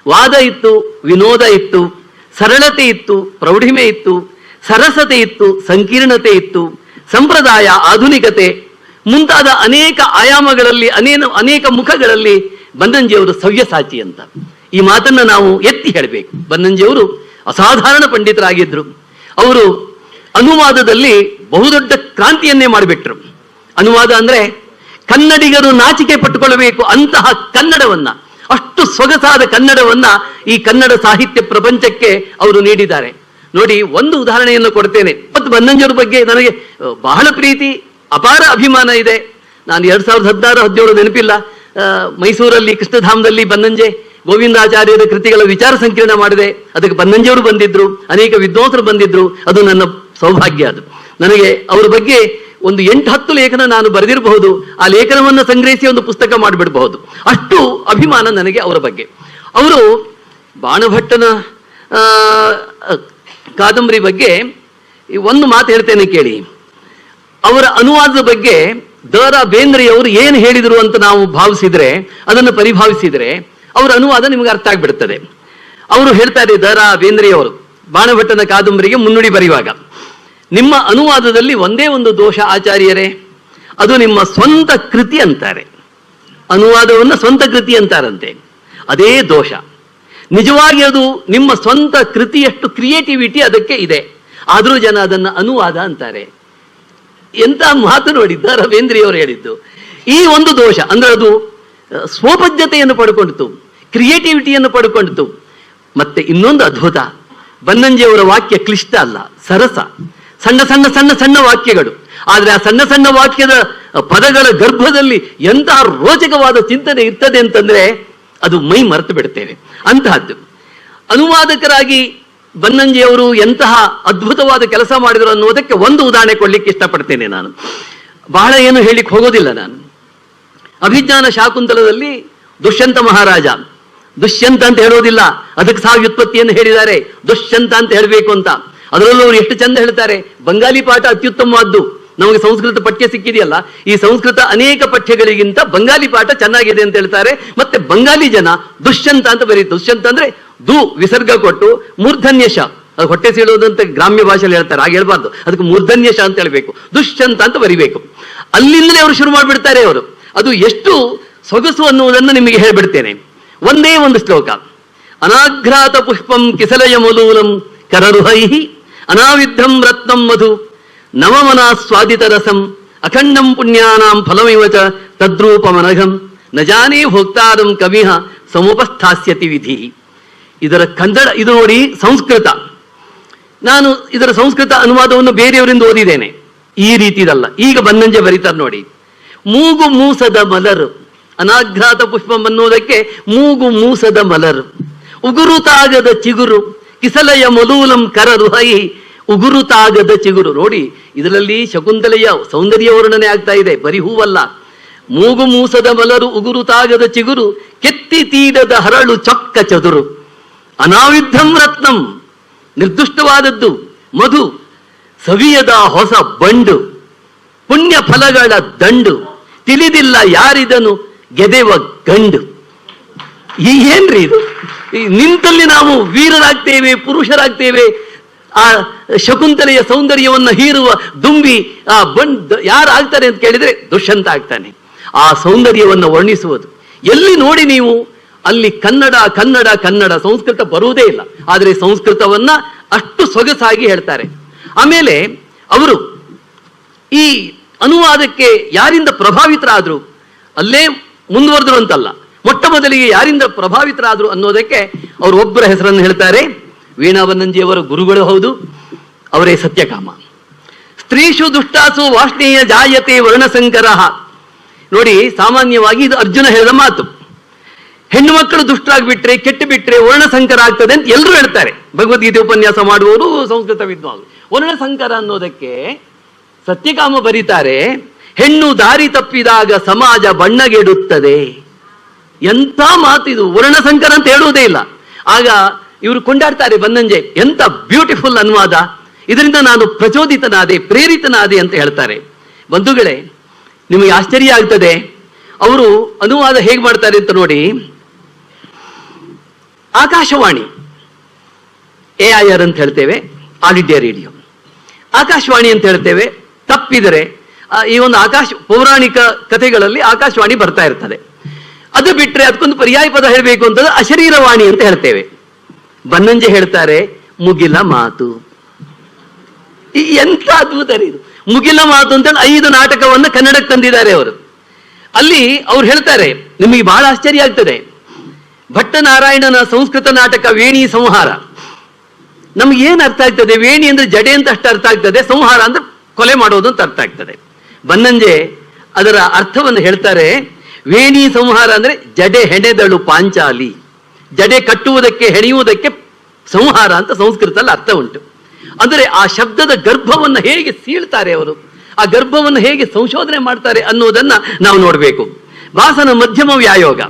ವಾದ ಇತ್ತು, ವಿನೋದ ಇತ್ತು, ಸರಳತೆ ಇತ್ತು, ಪ್ರೌಢಿಮೆ ಇತ್ತು, ಸರಸತೆ ಇತ್ತು, ಸಂಕೀರ್ಣತೆ ಇತ್ತು, ಸಂಪ್ರದಾಯ, ಆಧುನಿಕತೆ ಮುಂತಾದ ಅನೇಕ ಆಯಾಮಗಳಲ್ಲಿ, ಅನೇಕ ಮುಖಗಳಲ್ಲಿ ಬನ್ನಂಜಿಯವರು ಸವ್ಯಸಾಚಿ ಅಂತ. ಈ ಮಾತನ್ನ ನಾವು ಎತ್ತಿ ಹೇಳಬೇಕು. ಬನ್ನಂಜಿಯವರು ಅಸಾಧಾರಣ ಪಂಡಿತರಾಗಿದ್ರು. ಅವರು ಅನುವಾದದಲ್ಲಿ ಬಹುದೊಡ್ಡ ಕ್ರಾಂತಿಯನ್ನೇ ಮಾಡಿಬಿಟ್ರು. ಅನುವಾದ ಅಂದ್ರೆ ಕನ್ನಡಿಗರು ನಾಚಿಕೆ ಪಟ್ಟುಕೊಳ್ಳಬೇಕು ಅಂತಹ ಕನ್ನಡವನ್ನ, ಅಷ್ಟು ಸೊಗಸಾದ ಕನ್ನಡವನ್ನ ಈ ಕನ್ನಡ ಸಾಹಿತ್ಯ ಪ್ರಪಂಚಕ್ಕೆ ಅವರು ನೀಡಿದ್ದಾರೆ. ನೋಡಿ, ಒಂದು ಉದಾಹರಣೆಯನ್ನು ಕೊಡ್ತೇನೆ. ಮತ್ತು ಬನ್ನಂಜಿಯವರ ಬಗ್ಗೆ ನನಗೆ ಬಹಳ ಪ್ರೀತಿ, ಅಪಾರ ಅಭಿಮಾನ ಇದೆ. ನಾನು 2016-17 ನೆನಪಿಲ್ಲ, ಮೈಸೂರಲ್ಲಿ ಕೃಷ್ಣಧಾಮದಲ್ಲಿ ಬನ್ನಂಜೆ ಗೋವಿಂದಾಚಾರ್ಯರ ಕೃತಿಗಳ ವಿಚಾರ ಸಂಕಿರಣ ಮಾಡಿದೆ. ಅದಕ್ಕೆ ಬನ್ನಂಜಿಯವರು ಬಂದಿದ್ರು, ಅನೇಕ ವಿದ್ವಾಂಸರು ಬಂದಿದ್ರು. ಅದು ನನ್ನ ಸೌಭಾಗ್ಯ. ಅದು ನನಗೆ ಅವರ ಬಗ್ಗೆ ಒಂದು 8-10 ಲೇಖನ ನಾನು ಬರೆದಿರಬಹುದು. ಆ ಲೇಖನವನ್ನು ಸಂಗ್ರಹಿಸಿ ಒಂದು ಪುಸ್ತಕ ಮಾಡಿಬಿಡಬಹುದು. ಅಷ್ಟು ಅಭಿಮಾನ ನನಗೆ ಅವರ ಬಗ್ಗೆ. ಅವರು ಬಾಣಭಟ್ಟನ ಕಾದಂಬರಿ ಬಗ್ಗೆ ಒಂದು ಮಾತು ಹೇಳ್ತೇನೆ ಕೇಳಿ. ಅವರ ಅನುವಾದದ ಬಗ್ಗೆ ದ.ರಾ. ಬೇಂದ್ರೆಯವರು ಏನು ಹೇಳಿದರು ಅಂತ ನಾವು ಭಾವಿಸಿದ್ರೆ, ಅದನ್ನು ಪರಿಭಾವಿಸಿದ್ರೆ ಅವರ ಅನುವಾದ ನಿಮಗೆ ಅರ್ಥ ಆಗ್ಬಿಡ್ತದೆ. ಅವರು ಹೇಳ್ತಾರೆ, ದ.ರಾ. ಬೇಂದ್ರೆಯವರು ಬಾಣಭಟ್ಟನ ಕಾದಂಬರಿಗೆ ಮುನ್ನುಡಿ ಬರೆಯುವಾಗ, ನಿಮ್ಮ ಅನುವಾದದಲ್ಲಿ ಒಂದೇ ಒಂದು ದೋಷ ಆಚಾರ್ಯರೇ, ಅದು ನಿಮ್ಮ ಸ್ವಂತ ಕೃತಿ ಅಂತಾರೆ. ಅನುವಾದವನ್ನು ಸ್ವಂತ ಕೃತಿ ಅಂತಾರಂತೆ, ಅದೇ ದೋಷ. ನಿಜವಾಗಿ ಅದು ನಿಮ್ಮ ಸ್ವಂತ ಕೃತಿಯಷ್ಟು ಕ್ರಿಯೇಟಿವಿಟಿ ಅದಕ್ಕೆ ಇದೆ, ಆದರೂ ಜನ ಅದನ್ನು ಅನುವಾದ ಅಂತಾರೆ. ಎಂತ ಮಾತು ನೋಡಿ, ದ.ರಾ. ಬೇಂದ್ರೆಯವರು ಹೇಳಿದ್ದು. ಈ ಒಂದು ದೋಷ ಅಂದ್ರೆ ಅದು ಸ್ವೋಪಜ್ಞತೆಯನ್ನು ಪಡ್ಕೊಂಡಿತು, ಕ್ರಿಯೇಟಿವಿಟಿಯನ್ನು ಪಡ್ಕೊಂಡಿತು. ಮತ್ತೆ ಇನ್ನೊಂದು ಅದ್ಭುತ, ಬನ್ನಂಜಿಯವರ ವಾಕ್ಯ ಕ್ಲಿಷ್ಟ ಅಲ್ಲ, ಸರಸ. ಸಣ್ಣ ಸಣ್ಣ ಸಣ್ಣ ಸಣ್ಣ ವಾಕ್ಯಗಳು, ಆದ್ರೆ ಆ ಸಣ್ಣ ಸಣ್ಣ ವಾಕ್ಯದ ಪದಗಳ ಗರ್ಭದಲ್ಲಿ ಎಂತಹ ರೋಚಕವಾದ ಚಿಂತನೆ ಇರ್ತದೆ ಅಂತಂದ್ರೆ ಅದು ಮೈ ಮರೆತು ಬಿಡ್ತೇವೆ. ಅಂತಹದ್ದು ಅನುವಾದಕರಾಗಿ ಬನ್ನಂಜಿಯವರು ಎಂತಹ ಅದ್ಭುತವಾದ ಕೆಲಸ ಮಾಡಿದರು ಅನ್ನುವುದಕ್ಕೆ ಒಂದು ಉದಾಹರಣೆ ಕೊಡ್ಲಿಕ್ಕೆ ಇಷ್ಟಪಡ್ತೇನೆ. ನಾನು ಬಹಳ ಏನು ಹೇಳಿಕ್ಕೆ ಹೋಗೋದಿಲ್ಲ. ನಾನು ಅಭಿಜ್ಞಾನ ಶಾಕುಂತಲದಲ್ಲಿ ದುಷ್ಯಂತ ಮಹಾರಾಜ, ದುಷ್ಯಂತ ಅಂತ ಹೇಳೋದಿಲ್ಲ, ಅದಕ್ಕೆ ಸಹ ವ್ಯುತ್ಪತ್ತಿಯನ್ನು ಹೇಳಿದ್ದಾರೆ, ದುಷ್ಯಂತ ಅಂತ ಹೇಳಬೇಕು ಅಂತ. ಅದರಲ್ಲೂ ಅವರು ಎಷ್ಟು ಚಂದ ಹೇಳ್ತಾರೆ, ಬಂಗಾಲಿ ಪಾಠ ಅತ್ಯುತ್ತಮವಾದ್ದು. ನಮಗೆ ಸಂಸ್ಕೃತ ಪಠ್ಯ ಸಿಕ್ಕಿದೆಯಲ್ಲ, ಈ ಸಂಸ್ಕೃತ ಅನೇಕ ಪಠ್ಯಗಳಿಗಿಂತ ಬಂಗಾಲಿ ಪಾಠ ಚೆನ್ನಾಗಿದೆ ಅಂತ ಹೇಳ್ತಾರೆ. ಮತ್ತೆ ಬಂಗಾಲಿ ಜನ ದುಷ್ಯಂತ ಅಂತ ಬರೀತಾರೆ. ದುಷ್ಯಂತ ಅಂದ್ರೆ ದು ವಿಸರ್ಗ ಕೊಟ್ಟು ಮೂರ್ಧನ್ಯಶ, ಅದು ಹೊಟ್ಟೆ ಸೀಳೋದಂತ ಗ್ರಾಮ್ಯ ಭಾಷೆಯಲ್ಲಿ ಹೇಳ್ತಾರೆ, ಹಾಗೆ ಹೇಳ್ಬಾರ್ದು, ಅದಕ್ಕೆ ಮೂರ್ಧನ್ಯಶ ಅಂತ ಹೇಳ್ಬೇಕು, ದುಷ್ಯಂತ ಅಂತ ಬರಿಬೇಕು. ಅಲ್ಲಿಂದಲೇ ಅವರು ಶುರು ಮಾಡಿಬಿಡ್ತಾರೆ. ಅವರು ಅದು ಎಷ್ಟು ಸೊಗಸು ಅನ್ನುವುದನ್ನು ನಿಮಗೆ ಹೇಳ್ಬಿಡ್ತೇನೆ. ಒಂದೇ ಒಂದು ಶ್ಲೋಕ, ಅನಾಘ್ರಾತ ಪುಷ್ಪಂ ಕಿಸಲಯ ಮೂಲೂಲಂ ಕರರುಹೈಹಿ ಅನಾವಿದ್ಧಂ ರತ್ನಂ ಮಧು ನವಮನ ಸ್ವಾದಿತ ರಸಂ ಅಖಂಡಂ ಪುಣ್ಯಾನಾಂ ಫಲಮಿವಚ ತದ್ರೂಪಮನಘಂ ನ ಜಾನೇ ಭೋಕ್ತಾರಂ ಕವಿಹ ಸಮುಪಸ್ಥಾಸ್ಯತಿ ವಿಧಿ. ಇದರ ಕನ್ನಡ, ಇದು ನೋಡಿ ಸಂಸ್ಕೃತ. ನಾನು ಇದರ ಸಂಸ್ಕೃತ ಅನುವಾದವನ್ನು ಬೇರೆಯವರಿಂದ ಓದಿದ್ದೇನೆ, ಈ ರೀತಿದಲ್ಲ. ಈಗ ಬನ್ನಂಜೆ ಬರೀತಾರೆ ನೋಡಿ, ಮೂಗು ಮೂಸದ ಮಲರು, ಅನಾಘ್ರಾತ ಪುಷ್ಪಂ ಅನ್ನೋದಕ್ಕೆ ಮೂಗು ಮೂಸದ ಮಲರು, ಉಗುರುತಾಗದ ಚಿಗುರು, ಕಿಸಲಯ ಮೊಲೂಲಂ ಕರರುಹೈ, ಉಗುರುತಾಗದ ಚಿಗುರು. ನೋಡಿ, ಇದರಲ್ಲಿ ಶಕುಂತಲೆಯ ಸೌಂದರ್ಯ ವರ್ಣನೆ ಆಗ್ತಾ ಇದೆ, ಬರಿ ಹೂವಲ್ಲ. ಮೂಗು ಮೂಸದ ಮಲರು, ಉಗುರುತಾಗದ ಚಿಗುರು, ಕೆತ್ತಿ ತೀಡದ ಹರಳು ಚೊಕ್ಕ ಚದುರು, ಅನಾವಿದ್ಧಂ ರತ್ನಂ ನಿರ್ದುಷ್ಟವಾದದ್ದು, ಮಧು ಸವಿಯದ ಹೊಸ ಬಂಡು, ಪುಣ್ಯ ಫಲಗಳ ದಂಡು, ತಿಳಿದಿಲ್ಲ ಯಾರಿದನು ಗೆದೆವ ಗಂಡು. ಏನ್ರಿ ಇದು? ನಿಂತಲ್ಲಿ ನಾವು ವೀರರಾಗ್ತೇವೆ, ಪುರುಷರಾಗ್ತೇವೆ. ಆ ಶಕುಂತಲೆಯ ಸೌಂದರ್ಯವನ್ನು ಹೀರುವ ದುಂಬಿ ಆ ಯಾರಾಗ್ತಾನೆ ಅಂತ ಕೇಳಿದ್ರೆ ದುಷ್ಯಂತ ಆಗ್ತಾನೆ. ಆ ಸೌಂದರ್ಯವನ್ನು ವರ್ಣಿಸುವುದು ಎಲ್ಲಿ ನೋಡಿ ನೀವು, ಅಲ್ಲಿ ಕನ್ನಡ ಕನ್ನಡ ಕನ್ನಡ, ಸಂಸ್ಕೃತ ಬರುವುದೇ ಇಲ್ಲ. ಆದರೆ ಸಂಸ್ಕೃತವನ್ನ ಅಷ್ಟು ಸೊಗಸಾಗಿ ಹೇಳ್ತಾರೆ. ಆಮೇಲೆ ಅವರು ಈ ಅನುವಾದಕ್ಕೆ ಯಾರಿಂದ ಪ್ರಭಾವಿತರಾದ್ರು, ಅಲ್ಲೇ ಮುಂದುವರೆದ್ರು ಅಂತಲ್ಲ, ಮೊಟ್ಟ ಮೊದಲಿಗೆ ಯಾರಿಂದ ಪ್ರಭಾವಿತರಾದ್ರು ಅನ್ನೋದಕ್ಕೆ ಅವರು ಒಬ್ಬರ ಹೆಸರನ್ನು ಹೇಳ್ತಾರೆ. ವೀಣಾ ಬನ್ನಂಜಿಯವರ ಗುರುಗಳು ಹೌದು, ಅವರೇ ಸತ್ಯಕಾಮ. ಸ್ತ್ರೀಷು ದುಷ್ಟಾಸು ವಾಷ್ಣೇಯ ಜಾಯತೆ ವರ್ಣಸಂಕರ. ನೋಡಿ, ಸಾಮಾನ್ಯವಾಗಿ ಇದು ಅರ್ಜುನ ಹೇಳಿದ ಮಾತು. ಹೆಣ್ಣು ಮಕ್ಕಳು ದುಷ್ಟರಾಗ್ಬಿಟ್ರೆ, ಕೆಟ್ಟು ಬಿಟ್ರೆ ವರ್ಣಸಂಕರ ಆಗ್ತದೆ ಅಂತ ಎಲ್ಲರೂ ಹೇಳ್ತಾರೆ. ಭಗವದ್ಗೀತೆ ಉಪನ್ಯಾಸ ಮಾಡುವವರು ಸಂಸ್ಕೃತ ವಿದ್ವಾಂಸರು. ವರ್ಣಸಂಕರ ಅನ್ನೋದಕ್ಕೆ ಸತ್ಯಕಾಮ ಬರೀತಾರೆ, ಹೆಣ್ಣು ದಾರಿ ತಪ್ಪಿದಾಗ ಸಮಾಜ ಬಣ್ಣಗೆಡುತ್ತದೆ. ಎಂಥ ಮಾತಿದು, ವರ್ಣಸಂಕರ ಅಂತ ಹೇಳುವುದೇ ಇಲ್ಲ. ಆಗ ಇವರು ಕೊಂಡಾಡ್ತಾರೆ ಬನ್ನಂಜೆ, ಎಂತ ಬ್ಯೂಟಿಫುಲ್ ಅನುವಾದ, ಇದರಿಂದ ನಾನು ಪ್ರಚೋದಿತನಾದೆ, ಪ್ರೇರಿತನಾದೆ ಅಂತ ಹೇಳ್ತಾರೆ. ಬಂಧುಗಳೇ, ನಿಮಗೆ ಆಶ್ಚರ್ಯ ಆಗ್ತದೆ, ಅವರು ಅನುವಾದ ಹೇಗೆ ಮಾಡ್ತಾರೆ ಅಂತ ನೋಡಿ. ಆಕಾಶವಾಣಿ, AIR ಅಂತ ಹೇಳ್ತೇವೆ, ಆಲ್ ಇಂಡಿಯಾ ರೇಡಿಯೋ. ಆಕಾಶವಾಣಿ ಅಂತ ಹೇಳ್ತೇವೆ, ತಪ್ಪಿದರೆ ಈ ಒಂದು ಪೌರಾಣಿಕ ಕಥೆಗಳಲ್ಲಿ ಆಕಾಶವಾಣಿ ಬರ್ತಾ ಇರ್ತದೆ. ಅದು ಬಿಟ್ಟರೆ ಅದಕ್ಕೊಂದು ಪರ್ಯಾಯ ಪದ ಹೇಳಬೇಕು ಅಂತಂದ್ರೆ ಅಶರೀರವಾಣಿ ಅಂತ ಹೇಳ್ತೇವೆ. ಬನ್ನಂಜೆ ಹೇಳ್ತಾರೆ ಮುಗಿಲ ಮಾತು. ಎಂತ ಅದ್ಭುತ ಇದು, ಮುಗಿಲ ಮಾತು ಅಂತ 5 ನಾಟಕವನ್ನು ಕನ್ನಡಕ್ಕೆ ತಂದಿದ್ದಾರೆ ಅವರು. ಅಲ್ಲಿ ಅವ್ರು ಹೇಳ್ತಾರೆ, ನಿಮಗೆ ಬಹಳ ಆಶ್ಚರ್ಯ ಆಗ್ತದೆ, ಭಟ್ಟನಾರಾಯಣನ ಸಂಸ್ಕೃತ ನಾಟಕ ವೇಣಿ ಸಂಹಾರ. ನಮ್ಗೆ ಏನು ಅರ್ಥ ಆಗ್ತದೆ? ವೇಣಿ ಅಂದ್ರೆ ಜಡೆ ಅಂತ ಅಷ್ಟು ಅರ್ಥ ಆಗ್ತದೆ, ಸಂಹಾರ ಅಂದ್ರೆ ಕೊಲೆ ಮಾಡೋದು ಅಂತ ಅರ್ಥ ಆಗ್ತದೆ. ಬನ್ನಂಜೆ ಅದರ ಅರ್ಥವನ್ನು ಹೇಳ್ತಾರೆ. ವೇಣಿ ಸಂಹಾರ ಅಂದ್ರೆ ಜಡೆ ಹೆಣೆದಳು ಪಾಂಚಾಲಿ, ಜಡೆ ಕಟ್ಟುವುದಕ್ಕೆ ಹೆಣೆಯುವುದಕ್ಕೆ ಸಂಹಾರ ಅಂತ ಸಂಸ್ಕೃತದಲ್ಲಿ ಅರ್ಥ ಉಂಟು. ಅಂದರೆ ಆ ಶಬ್ದದ ಗರ್ಭವನ್ನು ಹೇಗೆ ಸೀಳ್ತಾರೆ ಅವರು, ಆ ಗರ್ಭವನ್ನು ಹೇಗೆ ಸಂಶೋಧನೆ ಮಾಡ್ತಾರೆ ಅನ್ನೋದನ್ನ ನಾವು ನೋಡಬೇಕು. ಭಾಸನ ಮಧ್ಯಮ ವ್ಯಾಯೋಗ,